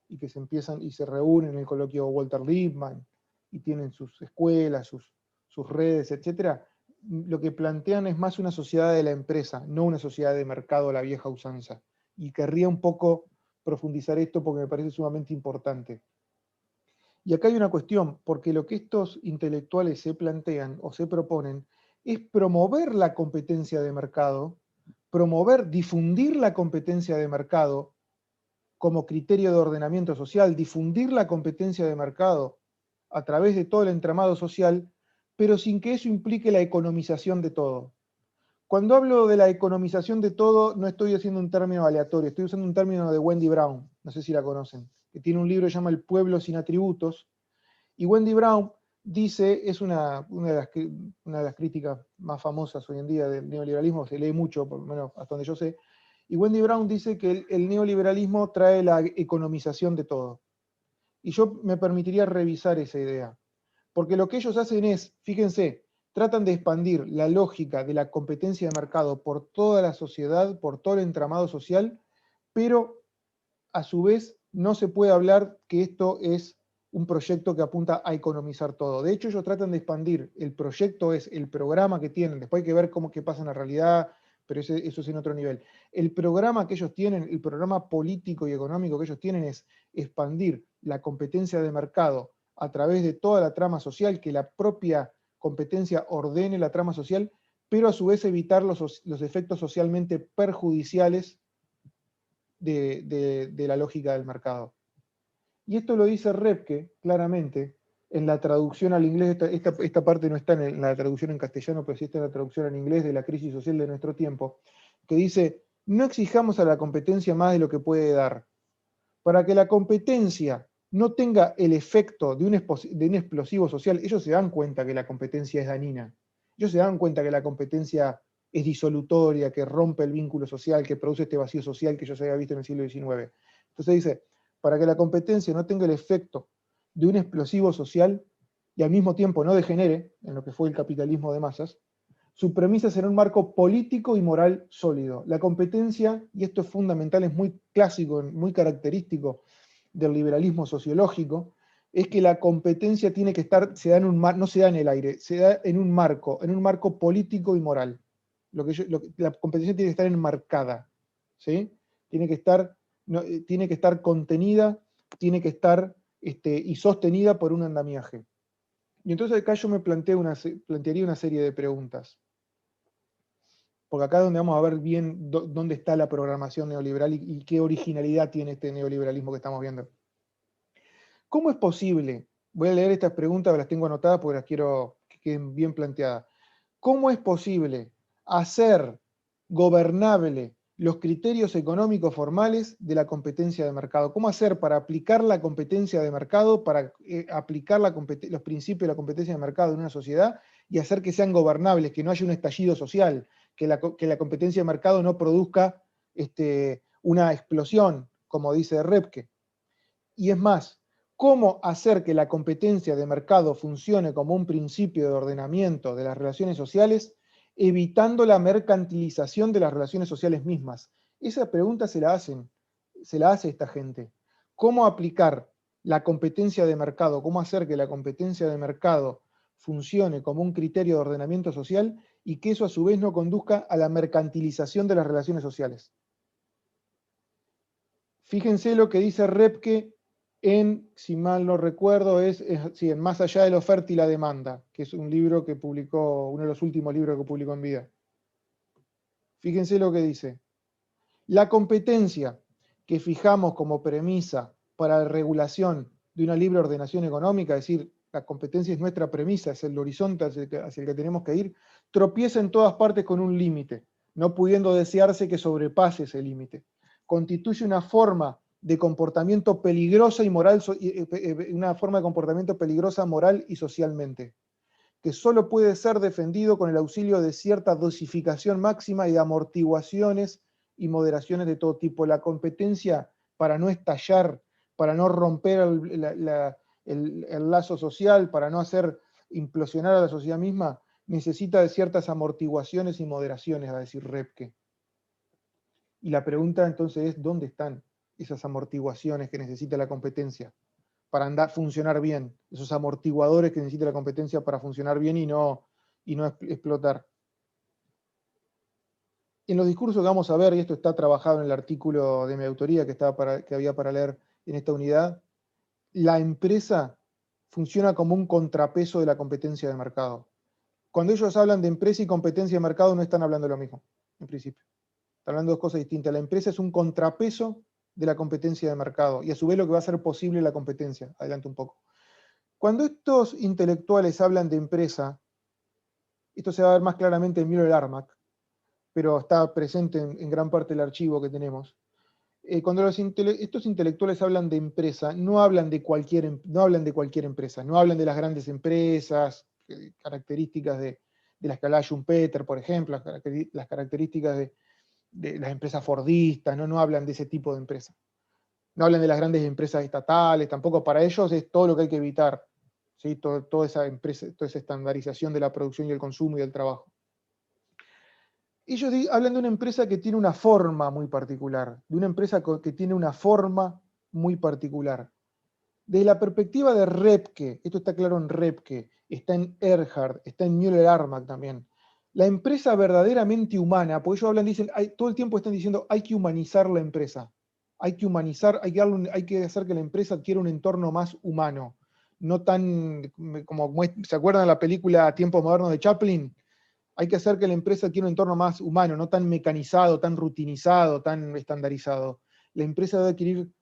y que se reúnen en el coloquio Walter Lippmann, y tienen sus escuelas, sus redes, etc., lo que plantean es más una sociedad de la empresa, no una sociedad de mercado a la vieja usanza. Y querría un poco profundizar esto porque me parece sumamente importante. Y acá hay una cuestión, porque lo que estos intelectuales se plantean o se proponen es promover la competencia de mercado, difundir la competencia de mercado como criterio de ordenamiento social, difundir la competencia de mercado a través de todo el entramado social, pero sin que eso implique la economización de todo. Cuando hablo de la economización de todo, no estoy haciendo un término aleatorio, estoy usando un término de Wendy Brown, no sé si la conocen, que tiene un libro que se llama El pueblo sin atributos, y Wendy Brown dice, es una de las críticas más famosas hoy en día del neoliberalismo, se lee mucho, por lo menos hasta donde yo sé, y Wendy Brown dice que el neoliberalismo trae la economización de todo. Y yo me permitiría revisar esa idea. Porque lo que ellos hacen es, fíjense, tratan de expandir la lógica de la competencia de mercado por toda la sociedad, por todo el entramado social, pero a su vez no se puede hablar que esto es un proyecto que apunta a economizar todo. De hecho, ellos tratan de expandir. El proyecto es el programa que tienen. Después hay que ver qué pasa en la realidad, pero eso es en otro nivel. El programa que ellos tienen, el programa político y económico que ellos tienen es expandir la competencia de mercado a través de toda la trama social, que la propia competencia ordene la trama social, pero a su vez evitar los efectos socialmente perjudiciales de la lógica del mercado. Y esto lo dice Repke claramente en la traducción al inglés. Esta parte no está en la traducción en castellano, pero sí está en la traducción en inglés de La crisis social de nuestro tiempo, que dice: no exijamos a la competencia más de lo que puede dar. Para que la competencia no tenga el efecto de un explosivo social, ellos se dan cuenta que la competencia es dañina. Ellos se dan cuenta que la competencia es disolutoria, que rompe el vínculo social, que produce este vacío social que ya se había visto en el siglo XIX. Entonces dice, para que la competencia no tenga el efecto de un explosivo social y al mismo tiempo no degenere en lo que fue el capitalismo de masas, su premisa será un marco político y moral sólido. La competencia, y esto es fundamental, es muy clásico, muy característico del liberalismo sociológico, es que la competencia tiene que estar, no se da en el aire, se da en un marco político y moral. La competencia tiene que estar enmarcada, ¿sí? Tiene que estar contenida, tiene que estar y sostenida por un andamiaje. Y entonces acá yo me plantearía una serie de preguntas. Porque acá es donde vamos a ver bien dónde está la programación neoliberal y qué originalidad tiene este neoliberalismo que estamos viendo. ¿Cómo es posible? Voy a leer estas preguntas, las tengo anotadas porque las quiero que queden bien planteadas. ¿Cómo es posible hacer gobernable los criterios económicos formales de la competencia de mercado? ¿Cómo hacer para aplicar la competencia de mercado, para aplicar los principios de la competencia de mercado en una sociedad y hacer que sean gobernables, que no haya un estallido social, que la competencia de mercado no produzca una explosión, como dice Repke? Y es más, ¿cómo hacer que la competencia de mercado funcione como un principio de ordenamiento de las relaciones sociales, evitando la mercantilización de las relaciones sociales mismas? Esa pregunta se la hace esta gente. ¿Cómo aplicar la competencia de mercado? ¿Cómo hacer que la competencia de mercado funcione como un criterio de ordenamiento social y que eso a su vez no conduzca a la mercantilización de las relaciones sociales? Fíjense lo que dice Repke si mal no recuerdo, en Más allá de la oferta y la demanda, que es un libro que publicó, uno de los últimos libros que publicó en vida. Fíjense lo que dice. La competencia que fijamos como premisa para la regulación de una libre ordenación económica, es decir, la competencia es nuestra premisa, es el horizonte hacia el que tenemos que ir, tropieza en todas partes con un límite, no pudiendo desearse que sobrepase ese límite. Constituye una forma de comportamiento peligrosa y moral, una forma de comportamiento peligrosa moral y socialmente, que solo puede ser defendido con el auxilio de cierta dosificación máxima y de amortiguaciones y moderaciones de todo tipo. La competencia, para no estallar, para no romper el lazo social, para no hacer implosionar a la sociedad misma, necesita de ciertas amortiguaciones y moderaciones, va a decir Repke. Y la pregunta entonces es, ¿dónde están esas amortiguaciones que necesita la competencia para funcionar bien? Esos amortiguadores que necesita la competencia para funcionar bien y no explotar. En los discursos que vamos a ver, y esto está trabajado en el artículo de mi autoría que había para leer en esta unidad, la empresa funciona como un contrapeso de la competencia de mercado. Cuando ellos hablan de empresa y competencia de mercado no están hablando de lo mismo, en principio. Están hablando de dos cosas distintas. La empresa es un contrapeso de la competencia de mercado y a su vez lo que va a hacer posible la competencia. Adelante un poco. Cuando estos intelectuales hablan de empresa, esto se va a ver más claramente en Müller-Armack, pero está presente en gran parte del archivo que tenemos. Cuando estos intelectuales hablan de empresa, no hablan de cualquier empresa, no hablan de las grandes empresas, características de las que hablaba Schumpeter, por ejemplo, las características de las empresas fordistas, no hablan de ese tipo de empresas. No hablan de las grandes empresas estatales, tampoco para ellos es todo lo que hay que evitar, ¿sí? Toda esa estandarización de la producción y el consumo y del trabajo. Ellos hablan de una empresa que tiene una forma muy particular, de una empresa que tiene una forma muy particular. Desde la perspectiva de Repke, esto está claro en Repke, está en Erhard, está en Müller-Armack también. La empresa verdaderamente humana, porque ellos hablan, dicen, todo el tiempo están diciendo, hay que humanizar la empresa. Hay que humanizar, hay que hacer que la empresa adquiera un entorno más humano. No tan, como ¿se acuerdan de la película Tiempos Modernos de Chaplin? Hay que hacer que la empresa adquiera un entorno más humano, no tan mecanizado, tan rutinizado, tan estandarizado. La empresa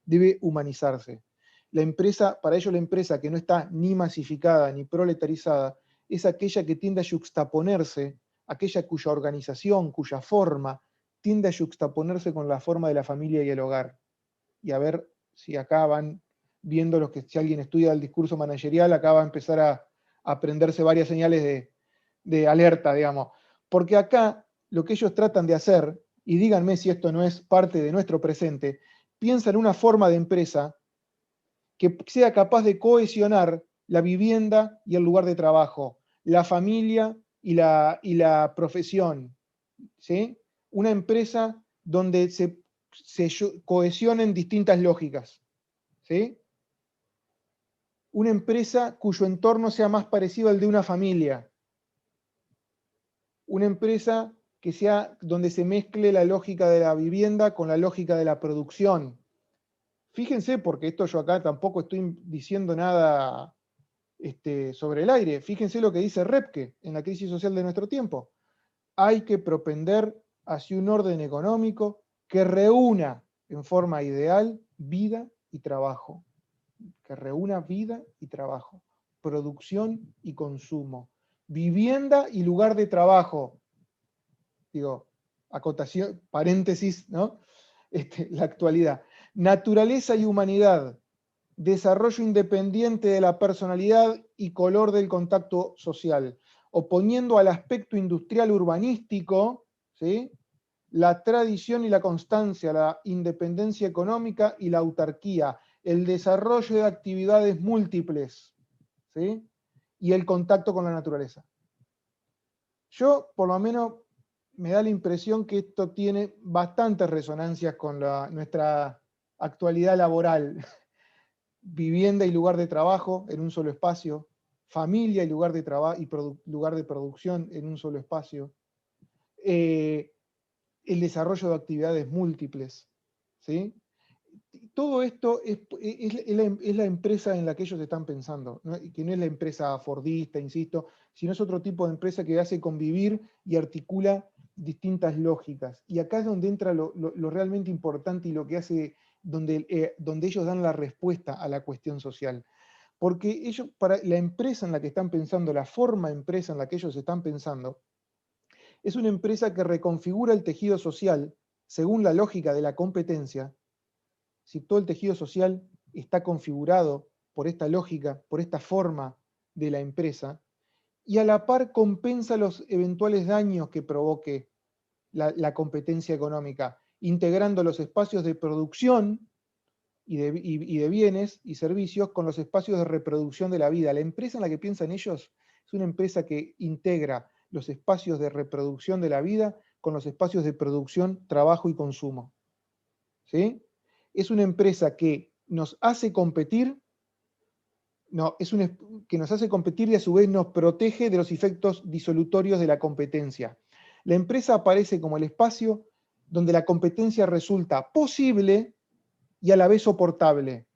debe humanizarse. La empresa, para ello la empresa que no está ni masificada ni proletarizada, es aquella que tiende a yuxtaponerse, aquella cuya organización, cuya forma, tiende a yuxtaponerse con la forma de la familia y el hogar. Y a ver si acá van viendo si alguien estudia el discurso managerial, acá va a empezar a aprenderse varias señales de alerta, digamos. Porque acá lo que ellos tratan de hacer, y díganme si esto no es parte de nuestro presente, piensa en una forma de empresa que sea capaz de cohesionar la vivienda y el lugar de trabajo, la familia y la profesión, ¿sí? Una empresa donde se cohesionen distintas lógicas, ¿sí? Una empresa cuyo entorno sea más parecido al de una familia. Una empresa que sea donde se mezcle la lógica de la vivienda con la lógica de la producción. Fíjense, porque esto yo acá tampoco estoy diciendo nada sobre el aire. Fíjense lo que dice Repke en la crisis social de nuestro tiempo. Hay que propender hacia un orden económico que reúna en forma ideal vida y trabajo. Que reúna vida y trabajo, producción y consumo, vivienda y lugar de trabajo. Digo, acotación, paréntesis, ¿no? La actualidad. Naturaleza y humanidad, desarrollo independiente de la personalidad y color del contacto social, oponiendo al aspecto industrial urbanístico, ¿sí?, la tradición y la constancia, la independencia económica y la autarquía, el desarrollo de actividades múltiples, ¿sí?, y el contacto con la naturaleza. Yo, por lo menos, me da la impresión que esto tiene bastantes resonancias con nuestra actualidad laboral. Vivienda y lugar de trabajo en un solo espacio, familia y lugar de trabajo y lugar de producción en un solo espacio, el desarrollo de actividades múltiples, ¿sí? Todo esto es la empresa en la que ellos están pensando, ¿no? Que no es la empresa fordista, insisto, sino es otro tipo de empresa que hace convivir y articula distintas lógicas. Y acá es donde entra lo realmente importante y lo que hace, donde ellos dan la respuesta a la cuestión social. Porque ellos, para la empresa en la que están pensando, la forma empresa en la que ellos están pensando, es una empresa que reconfigura el tejido social según la lógica de la competencia. Si todo el tejido social está configurado por esta lógica, por esta forma de la empresa, y a la par compensa los eventuales daños que provoque la competencia económica, integrando los espacios de producción y de bienes y servicios con los espacios de reproducción de la vida. La empresa en la que piensan ellos es una empresa que integra los espacios de reproducción de la vida con los espacios de producción, trabajo y consumo. ¿Sí? Es una empresa que nos hace competir, que nos hace competir y a su vez nos protege de los efectos disolutorios de la competencia. La empresa aparece como el espacio donde la competencia resulta posible y a la vez soportable,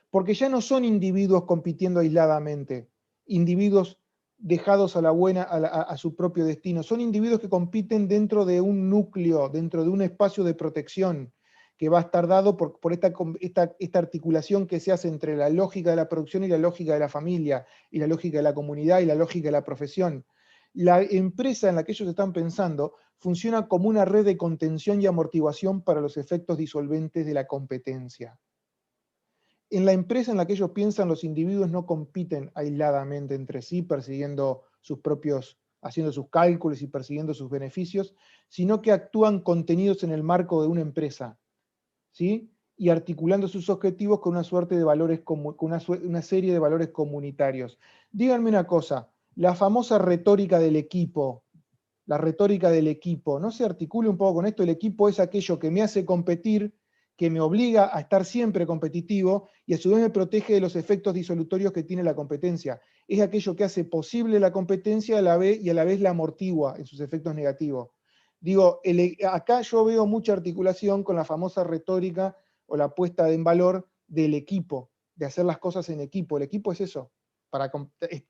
porque ya no son individuos compitiendo aisladamente, individuos dejados a la buena, a su propio destino, son individuos que compiten dentro de un núcleo, dentro de un espacio de protección, que va a estar dado por esta articulación que se hace entre la lógica de la producción y la lógica de la familia, y la lógica de la comunidad y la lógica de la profesión. La empresa en la que ellos están pensando funciona como una red de contención y amortiguación para los efectos disolventes de la competencia. En la empresa en la que ellos piensan, los individuos no compiten aisladamente entre sí, persiguiendo sus propios, haciendo sus cálculos y persiguiendo sus beneficios, sino que actúan contenidos en el marco de una empresa, ¿sí? Y articulando sus objetivos con una suerte de valores, con una serie de valores comunitarios. Díganme una cosa, la famosa retórica del equipo, la retórica del equipo, ¿no se articula un poco con esto? El equipo es aquello que me hace competir, que me obliga a estar siempre competitivo y a su vez me protege de los efectos disolutorios que tiene la competencia. Es aquello que hace posible la competencia y a la vez la amortigua en sus efectos negativos. Digo, acá yo veo mucha articulación con la famosa retórica o la puesta en valor del equipo, de hacer las cosas en equipo. El equipo es eso. Para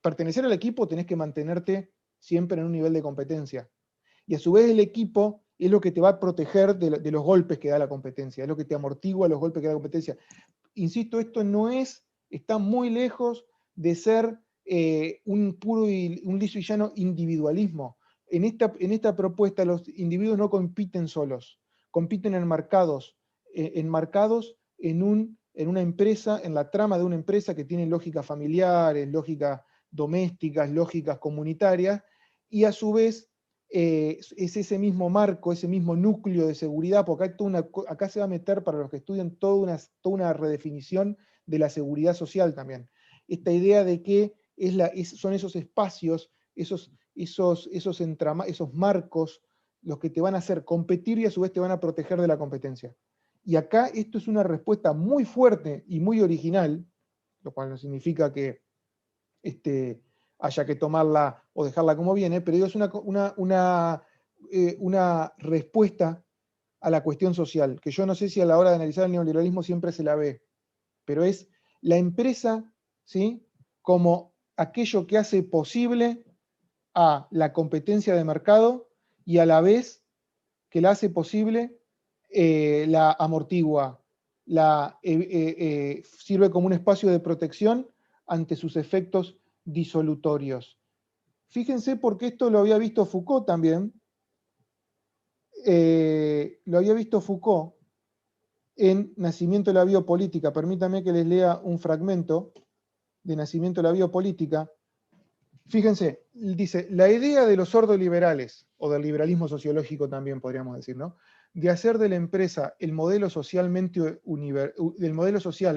pertenecer al equipo tenés que mantenerte siempre en un nivel de competencia. Y a su vez el equipo es lo que te va a proteger de los golpes que da la competencia, es lo que te amortigua los golpes que da la competencia. Insisto, esto está muy lejos de ser un puro y un liso y llano individualismo. En esta propuesta los individuos no compiten solos, compiten enmarcados en una empresa, en la trama de una empresa que tiene lógicas familiares, lógicas domésticas, lógicas comunitarias, y a su vez es ese mismo marco, ese mismo núcleo de seguridad, porque acá se va a meter para los que estudian toda una redefinición de la seguridad social también. Esta idea de que son esos espacios, esos marcos, los que te van a hacer competir y a su vez te van a proteger de la competencia. Y acá esto es una respuesta muy fuerte y muy original, lo cual no significa que haya que tomarla o dejarla como viene, pero es una respuesta a la cuestión social, que yo no sé si a la hora de analizar el neoliberalismo siempre se la ve, pero es la empresa, ¿sí?, como aquello que hace posible a la competencia de mercado y a la vez que la hace posible, la amortigua, sirve como un espacio de protección ante sus efectos disolutorios. Fíjense porque esto lo había visto Foucault también. Lo había visto Foucault en Nacimiento de la Biopolítica. Permítanme que les lea un fragmento de Nacimiento de la Biopolítica. Fíjense, dice, la idea de los ordoliberales, o del liberalismo sociológico también podríamos decir, ¿no?, de hacer de la empresa el modelo social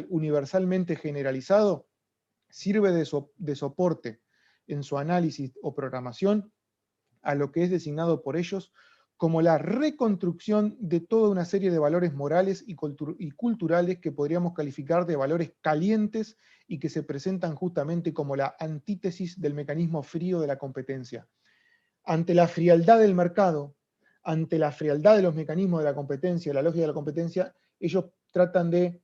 universalmente generalizado, sirve de soporte en su análisis o programación a lo que es designado por ellos como la reconstrucción de toda una serie de valores morales y culturales que podríamos calificar de valores calientes y que se presentan justamente como la antítesis del mecanismo frío de la competencia. Ante la frialdad del mercado, ante la frialdad de los mecanismos de la competencia, la lógica de la competencia, ellos tratan de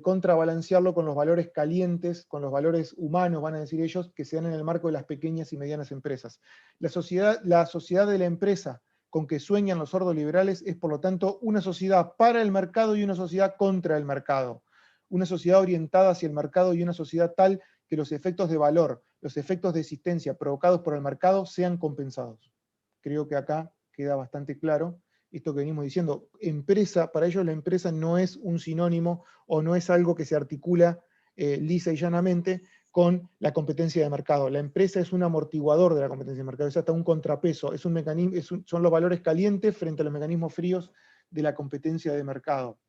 contrabalancearlo con los valores calientes, con los valores humanos, van a decir ellos, que se dan en el marco de las pequeñas y medianas empresas. La sociedad de la empresa, con que sueñan los sordos liberales es, por lo tanto, una sociedad para el mercado y una sociedad contra el mercado. Una sociedad orientada hacia el mercado y una sociedad tal que los efectos de valor, los efectos de existencia provocados por el mercado sean compensados. Creo que acá queda bastante claro esto que venimos diciendo. Empresa, para ellos la empresa no es un sinónimo o no es algo que se articula lisa y llanamente con la competencia de mercado. La empresa es un amortiguador de la competencia de mercado, es hasta un contrapeso, es un mecanismo, son los valores calientes frente a los mecanismos fríos de la competencia de mercado.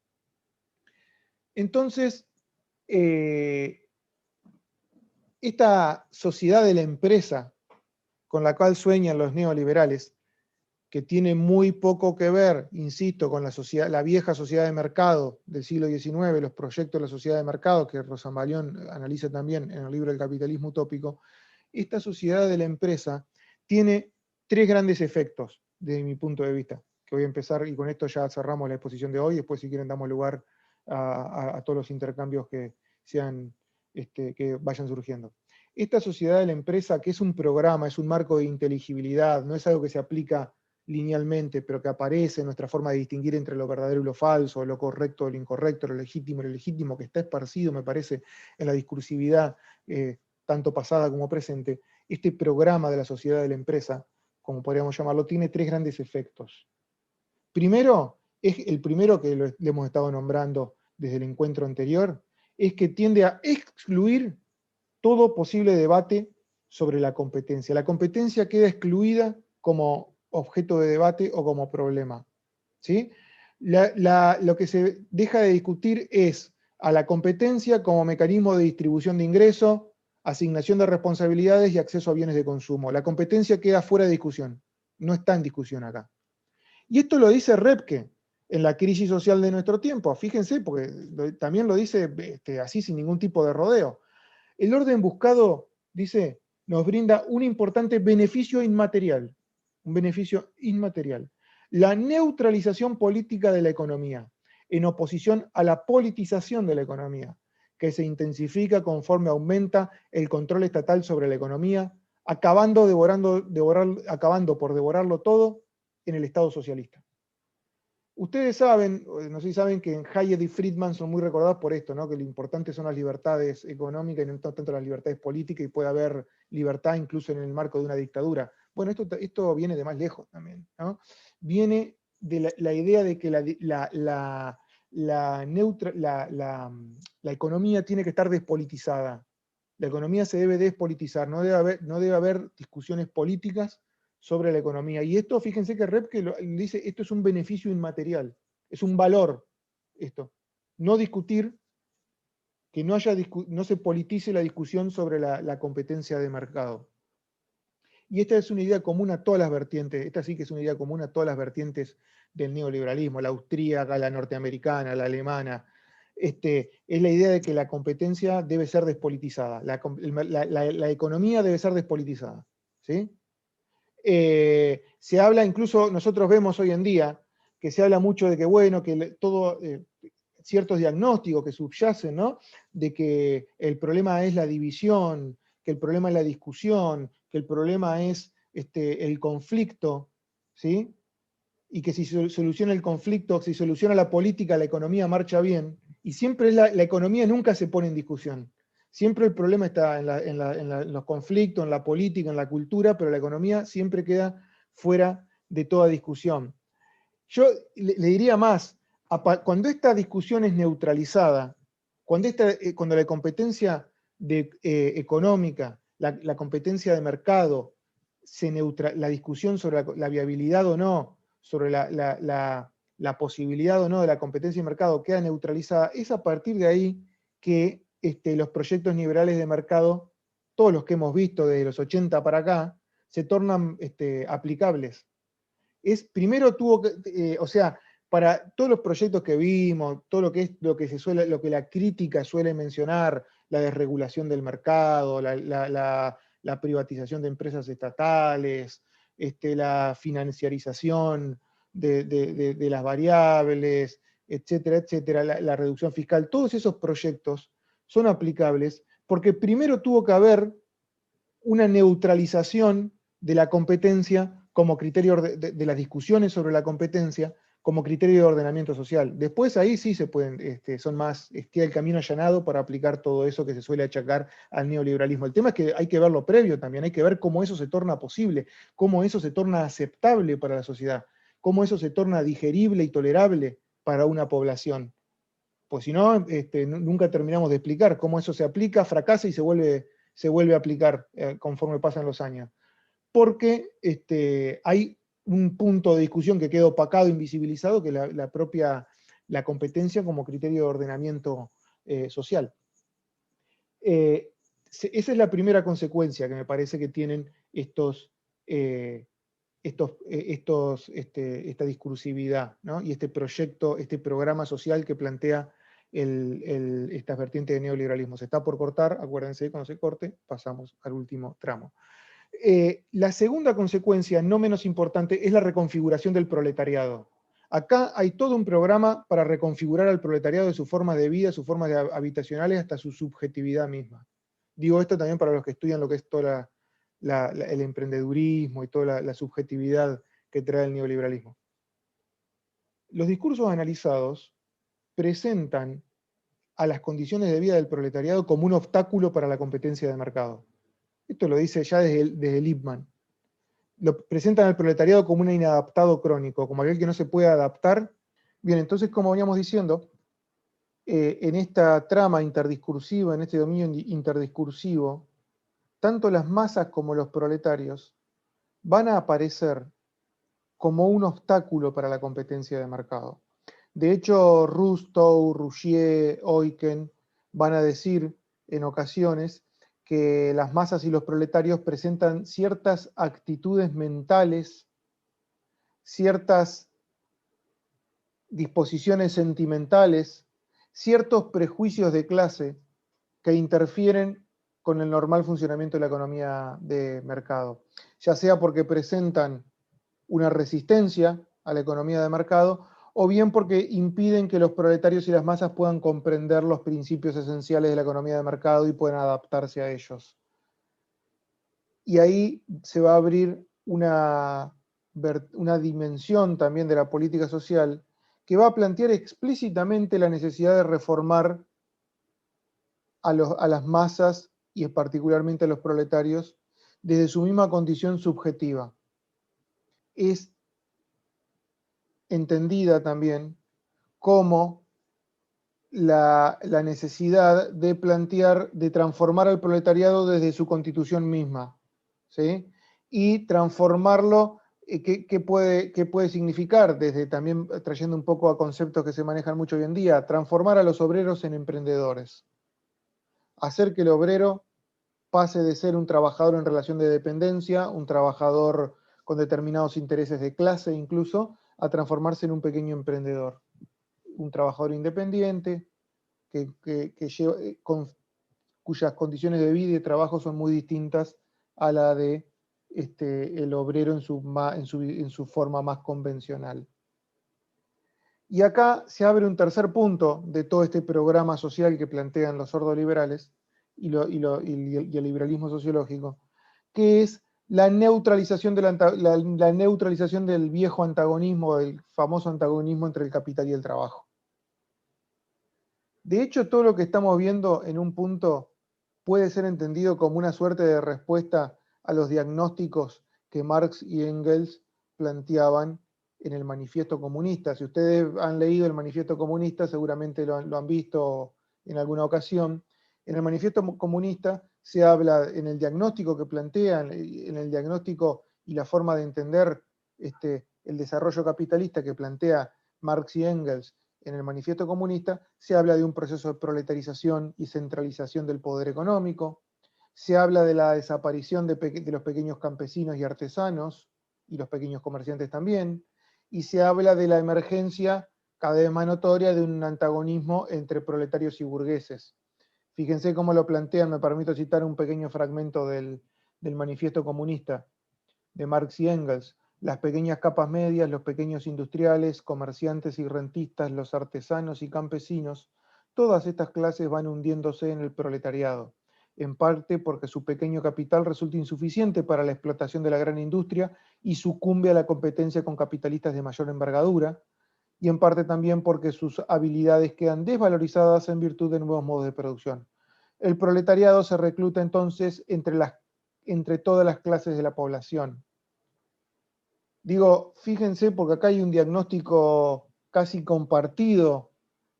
Entonces, esta sociedad de la empresa con la cual sueñan los neoliberales, que tiene muy poco que ver, insisto, con la vieja sociedad de mercado del siglo XIX, los proyectos de la sociedad de mercado, que Rosambalión analiza también en el libro El capitalismo utópico. Esta sociedad de la empresa tiene tres grandes efectos, desde mi punto de vista, que voy a empezar, y con esto ya cerramos la exposición de hoy, después si quieren damos lugar a todos los intercambios que vayan surgiendo. Esta sociedad de la empresa, que es un programa, es un marco de inteligibilidad, no es algo que se aplica linealmente, pero que aparece en nuestra forma de distinguir entre lo verdadero y lo falso, lo correcto y lo incorrecto, lo legítimo y lo ilegítimo, que está esparcido, me parece, en la discursividad tanto pasada como presente. Este programa de la sociedad de la empresa, como podríamos llamarlo, tiene tres grandes efectos. Primero, es el primero que le hemos estado nombrando desde el encuentro anterior, es que tiende a excluir todo posible debate sobre la competencia. La competencia queda excluida como objeto de debate o como problema. ¿Sí? Lo que se deja de discutir es a la competencia como mecanismo de distribución de ingresos, asignación de responsabilidades y acceso a bienes de consumo. La competencia queda fuera de discusión, no está en discusión acá. Y esto lo dice Repke en La crisis social de nuestro tiempo. Fíjense, porque también lo dice así sin ningún tipo de rodeo. El orden buscado, dice, nos brinda un importante beneficio inmaterial. Un beneficio inmaterial. La neutralización política de la economía, en oposición a la politización de la economía, que se intensifica conforme aumenta el control estatal sobre la economía, acabando por devorarlo todo en el Estado socialista. Ustedes saben, no sé si saben, que en Hayek y Friedman son muy recordados por esto, ¿no? Que lo importante son las libertades económicas y no tanto las libertades políticas, y puede haber libertad incluso en el marco de una dictadura. Bueno, esto viene de más lejos también, ¿no? Viene de la idea de que la economía tiene que estar despolitizada. La economía se debe despolitizar, no debe haber discusiones políticas sobre la economía. Y esto, fíjense que Repke dice, esto es un beneficio inmaterial, es un valor, esto. No discutir, que no se politice la discusión sobre la competencia de mercado. Y esta es una idea común a todas las vertientes, esta sí que es una idea común a todas las vertientes del neoliberalismo, la austríaca, la norteamericana, la alemana. Es la idea de que la competencia debe ser despolitizada, la economía debe ser despolitizada. ¿Sí? Se habla, incluso nosotros vemos hoy en día, que se habla mucho de que, bueno, que ciertos diagnósticos que subyacen, ¿no? De que el problema es la división, que el problema es la discusión, que el problema es el conflicto, ¿sí? Y que si se soluciona el conflicto, si soluciona la política, la economía marcha bien, y siempre la economía nunca se pone en discusión. Siempre el problema está en los conflictos, en la política, en la cultura, pero la economía siempre queda fuera de toda discusión. Yo le diría más, cuando esta discusión es neutralizada, cuando la competencia económica, la competencia de mercado, la discusión sobre la viabilidad o no, sobre la posibilidad o no de la competencia de mercado queda neutralizada, es a partir de ahí que los proyectos liberales de mercado, todos los que hemos visto desde los 80 para acá, se tornan aplicables. Primero tuvo que, o sea, para todos los proyectos que vimos, todo lo que la crítica suele mencionar, la desregulación del mercado, la privatización de empresas estatales, la financiarización de las variables, etcétera, etcétera, la reducción fiscal, todos esos proyectos son aplicables porque primero tuvo que haber una neutralización de la competencia como criterio de las discusiones sobre la competencia, como criterio de ordenamiento social. Después ahí sí se pueden, son más, queda el camino allanado para aplicar todo eso que se suele achacar al neoliberalismo. El tema es que hay que ver lo previo también, hay que ver cómo eso se torna posible, cómo eso se torna aceptable para la sociedad, cómo eso se torna digerible y tolerable para una población. Pues si no, nunca terminamos de explicar cómo eso se aplica, fracasa y se vuelve a aplicar conforme pasan los años. Porque hay un punto de discusión que queda opacado, invisibilizado, que es la competencia como criterio de ordenamiento social. Esa es la primera consecuencia que me parece que tienen esta discursividad, ¿no? Y este proyecto, este programa social que plantea esta vertiente de neoliberalismo. Se está por cortar, acuérdense, cuando se corte, pasamos al último tramo. La segunda consecuencia, no menos importante, es la reconfiguración del proletariado. Acá hay todo un programa para reconfigurar al proletariado de sus formas de vida, sus formas habitacionales, hasta su subjetividad misma. Digo esto también para los que estudian lo que es todo el emprendedurismo y toda la subjetividad que trae el neoliberalismo. Los discursos analizados presentan a las condiciones de vida del proletariado como un obstáculo para la competencia de mercado. Esto lo dice ya desde Lippmann. Lo presentan al proletariado como un inadaptado crónico, como aquel que no se puede adaptar. Bien, entonces, como veníamos diciendo, en esta trama interdiscursiva, en este dominio interdiscursivo, tanto las masas como los proletarios van a aparecer como un obstáculo para la competencia de mercado. De hecho, Rousseau, Rougier, Eucken van a decir en ocasiones que las masas y los proletarios presentan ciertas actitudes mentales, ciertas disposiciones sentimentales, ciertos prejuicios de clase que interfieren con el normal funcionamiento de la economía de mercado, ya sea porque presentan una resistencia a la economía de mercado, o bien porque impiden que los proletarios y las masas puedan comprender los principios esenciales de la economía de mercado y puedan adaptarse a ellos. Y ahí se va a abrir una dimensión también de la política social que va a plantear explícitamente la necesidad de reformar a las masas y particularmente a los proletarios desde su misma condición subjetiva. Es entendida también como la necesidad de plantear, de transformar al proletariado desde su constitución misma, ¿sí? Y transformarlo, ¿qué puede significar? Desde también trayendo un poco a conceptos que se manejan mucho hoy en día, transformar a los obreros en emprendedores. Hacer que el obrero pase de ser un trabajador en relación de dependencia, un trabajador con determinados intereses de clase incluso, a transformarse en un pequeño emprendedor, un trabajador independiente, cuyas condiciones de vida y de trabajo son muy distintas a la de el obrero en su forma más convencional. Y acá se abre un tercer punto de todo este programa social que plantean los ordoliberales y el liberalismo sociológico, que es la neutralización del viejo antagonismo, del famoso antagonismo entre el capital y el trabajo. De hecho, todo lo que estamos viendo en un punto puede ser entendido como una suerte de respuesta a los diagnósticos que Marx y Engels planteaban en el Manifiesto Comunista. Si ustedes han leído el Manifiesto Comunista, seguramente lo han visto en alguna ocasión. En el Manifiesto Comunista se habla, en el diagnóstico que plantean, en el diagnóstico y la forma de entender el desarrollo capitalista que plantea Marx y Engels en el Manifiesto Comunista, se habla de un proceso de proletarización y centralización del poder económico, se habla de la desaparición de los pequeños campesinos y artesanos, y los pequeños comerciantes también, y se habla de la emergencia cada vez más notoria de un antagonismo entre proletarios y burgueses. Fíjense cómo lo plantean, me permito citar un pequeño fragmento del Manifiesto Comunista de Marx y Engels. Las pequeñas capas medias, los pequeños industriales, comerciantes y rentistas, los artesanos y campesinos, todas estas clases van hundiéndose en el proletariado. en parte porque su pequeño capital resulta insuficiente para la explotación de la gran industria y sucumbe a la competencia con capitalistas de mayor envergadura, y en parte también porque sus habilidades quedan desvalorizadas en virtud de nuevos modos de producción. El proletariado se recluta entonces entre todas las clases de la población. Digo, fíjense, porque acá hay un diagnóstico casi compartido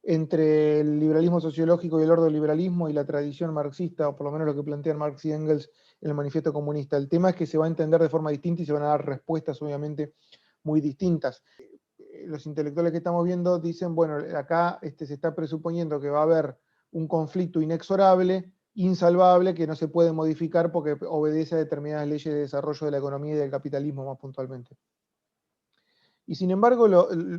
entre el liberalismo sociológico y el ordoliberalismo y la tradición marxista, o por lo menos lo que plantean Marx y Engels en el manifiesto comunista. El tema es que se va a entender de forma distinta y se van a dar respuestas, obviamente, muy distintas. Los intelectuales que estamos viendo dicen, bueno, acá se está presuponiendo que va a haber un conflicto inexorable, insalvable, que no se puede modificar porque obedece a determinadas leyes de desarrollo de la economía y del capitalismo más puntualmente. Y sin embargo,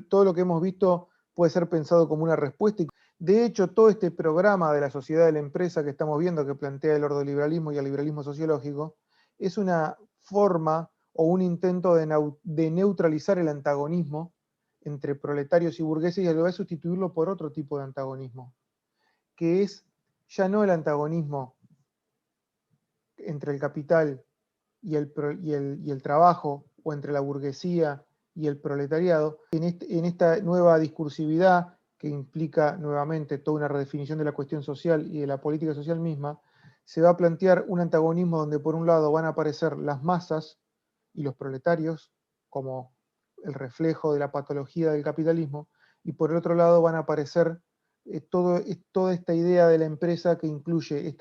todo lo que hemos visto puede ser pensado como una respuesta. De hecho, todo este programa de la sociedad de la empresa que estamos viendo, que plantea el ordoliberalismo y el liberalismo sociológico, es una forma o un intento de neutralizar el antagonismo entre proletarios y burgueses y a la vez sustituirlo por otro tipo de antagonismo, que es ya no el antagonismo entre el capital y el trabajo, o entre la burguesía y el proletariado, en esta nueva discursividad que implica nuevamente toda una redefinición de la cuestión social y de la política social misma, se va a plantear un antagonismo donde por un lado van a aparecer las masas y los proletarios como el reflejo de la patología del capitalismo, y por el otro lado van a aparecer toda esta idea de la empresa que incluye,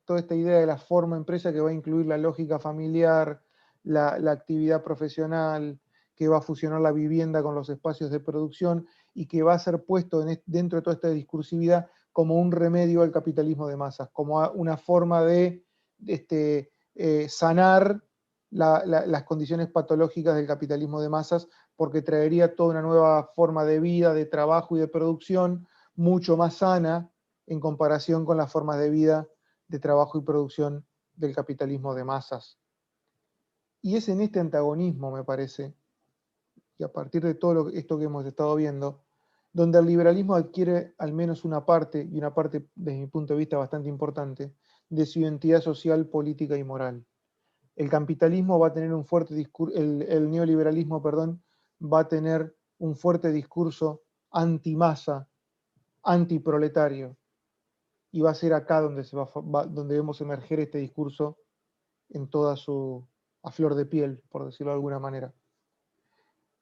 toda esta idea de la forma empresa que va a incluir la lógica familiar, la actividad profesional, que va a fusionar la vivienda con los espacios de producción y que va a ser puesto dentro de toda esta discursividad como un remedio al capitalismo de masas, como una forma de sanar las condiciones patológicas del capitalismo de masas, porque traería toda una nueva forma de vida, de trabajo y de producción, mucho más sana en comparación con las formas de vida, de trabajo y producción del capitalismo de masas. Y es en este antagonismo, me parece, y a partir de todo esto que hemos estado viendo, donde el liberalismo adquiere al menos una parte, y una parte desde mi punto de vista bastante importante, de su identidad social, política y moral. El capitalismo va a tener un fuerte discurso, el neoliberalismo, perdón, va a tener un fuerte discurso antimasa, antiproletario, y va a ser acá donde, donde vemos emerger este discurso en toda a flor de piel, por decirlo de alguna manera.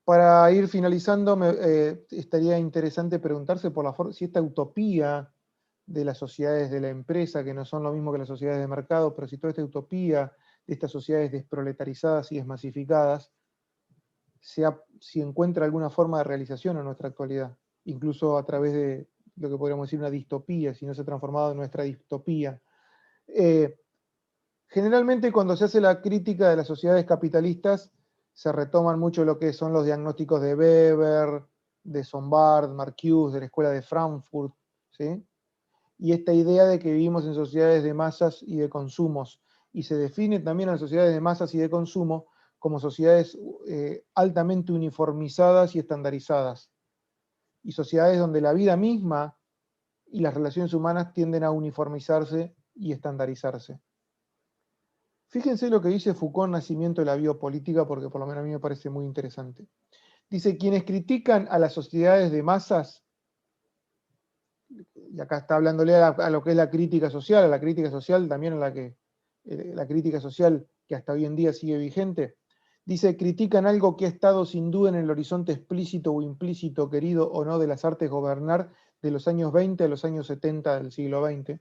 Para ir finalizando, estaría interesante preguntarse por si esta utopía de las sociedades de la empresa, que no son lo mismo que las sociedades de mercado, pero si toda esta utopía de estas sociedades desproletarizadas y desmasificadas, si encuentra alguna forma de realización en nuestra actualidad, incluso a través de lo que podríamos decir una distopía, si no se ha transformado en nuestra distopía. Generalmente cuando se hace la crítica de las sociedades capitalistas, se retoman mucho lo que son los diagnósticos de Weber, de Sombart, Marcuse, de la Escuela de Frankfurt, ¿sí? Y esta idea de que vivimos en sociedades de masas y de consumos, y se define también a las sociedades de masas y de consumo como sociedades altamente uniformizadas y estandarizadas, y sociedades donde la vida misma y las relaciones humanas tienden a uniformizarse y estandarizarse. Fíjense lo que dice Foucault en Nacimiento de la Biopolítica, porque por lo menos a mí me parece muy interesante. Dice, quienes critican a las sociedades de masas, y acá está hablándole a lo que es la crítica social, a la crítica social también a la crítica social que hasta hoy en día sigue vigente, dice, critican algo que ha estado sin duda en el horizonte explícito o implícito, querido o no, de las artes gobernar de los años 20 a los años 70 del siglo XX,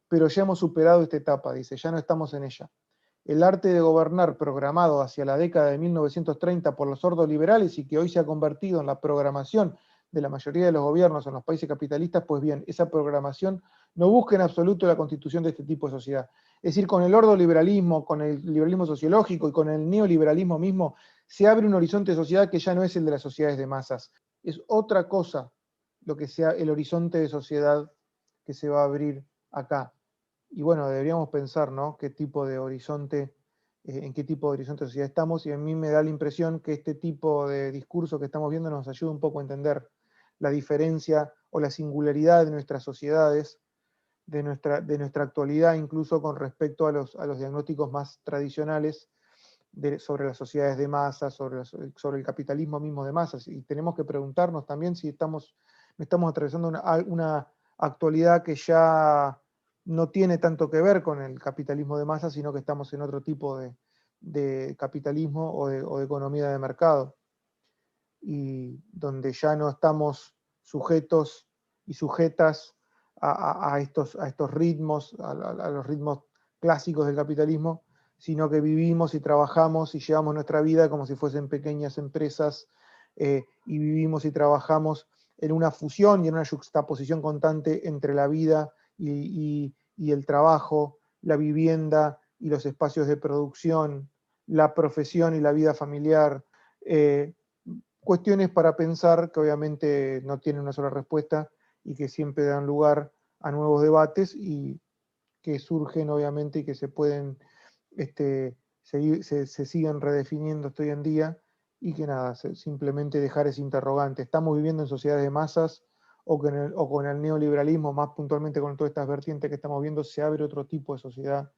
pero ya hemos superado esta etapa, dice, ya no estamos en ella. El arte de gobernar programado hacia la década de 1930 por los ordoliberales y que hoy se ha convertido en la programación de la mayoría de los gobiernos en los países capitalistas, pues bien, esa programación no busca en absoluto la constitución de este tipo de sociedad. Es decir, con el ordoliberalismo, con el liberalismo sociológico y con el neoliberalismo mismo, se abre un horizonte de sociedad que ya no es el de las sociedades de masas. Es otra cosa lo que sea el horizonte de sociedad que se va a abrir acá. Y bueno, deberíamos pensar, ¿no? ¿Qué tipo de horizonte, en qué tipo de horizonte de sociedad estamos? Y a mí me da la impresión que este tipo de discurso que estamos viendo nos ayuda un poco a entender la diferencia o la singularidad de nuestras sociedades, de nuestra actualidad, incluso con respecto a los diagnósticos más tradicionales sobre las sociedades de masas, sobre el capitalismo mismo de masas. Y tenemos que preguntarnos también si estamos atravesando una actualidad que ya no tiene tanto que ver con el capitalismo de masas, sino que estamos en otro tipo de capitalismo o de economía de mercado, y donde ya no estamos sujetos y sujetas a estos ritmos, a los ritmos clásicos del capitalismo, sino que vivimos y trabajamos y llevamos nuestra vida como si fuesen pequeñas empresas, y vivimos y trabajamos en una fusión y en una juxtaposición constante entre la vida y el trabajo, la vivienda y los espacios de producción, la profesión y la vida familiar. Cuestiones para pensar que obviamente no tienen una sola respuesta y que siempre dan lugar a nuevos debates y que surgen obviamente y que se pueden, se siguen redefiniendo hoy en día, y que nada, simplemente dejar ese interrogante. ¿Estamos viviendo en sociedades de masas o con el neoliberalismo, más puntualmente con todas estas vertientes que estamos viendo, se abre otro tipo de sociedad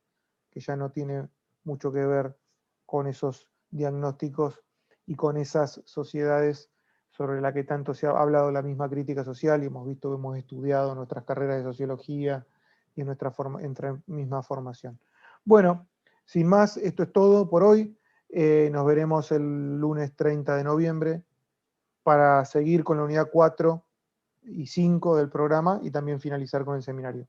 que ya no tiene mucho que ver con esos diagnósticos y con esas sociedades sobre las que tanto se ha hablado la misma crítica social y hemos visto, hemos estudiado en nuestras carreras de sociología y en nuestra misma formación? Bueno, sin más, esto es todo por hoy. Nos veremos el lunes 30 de noviembre para seguir con la unidad 4 y 5 del programa y también finalizar con el seminario.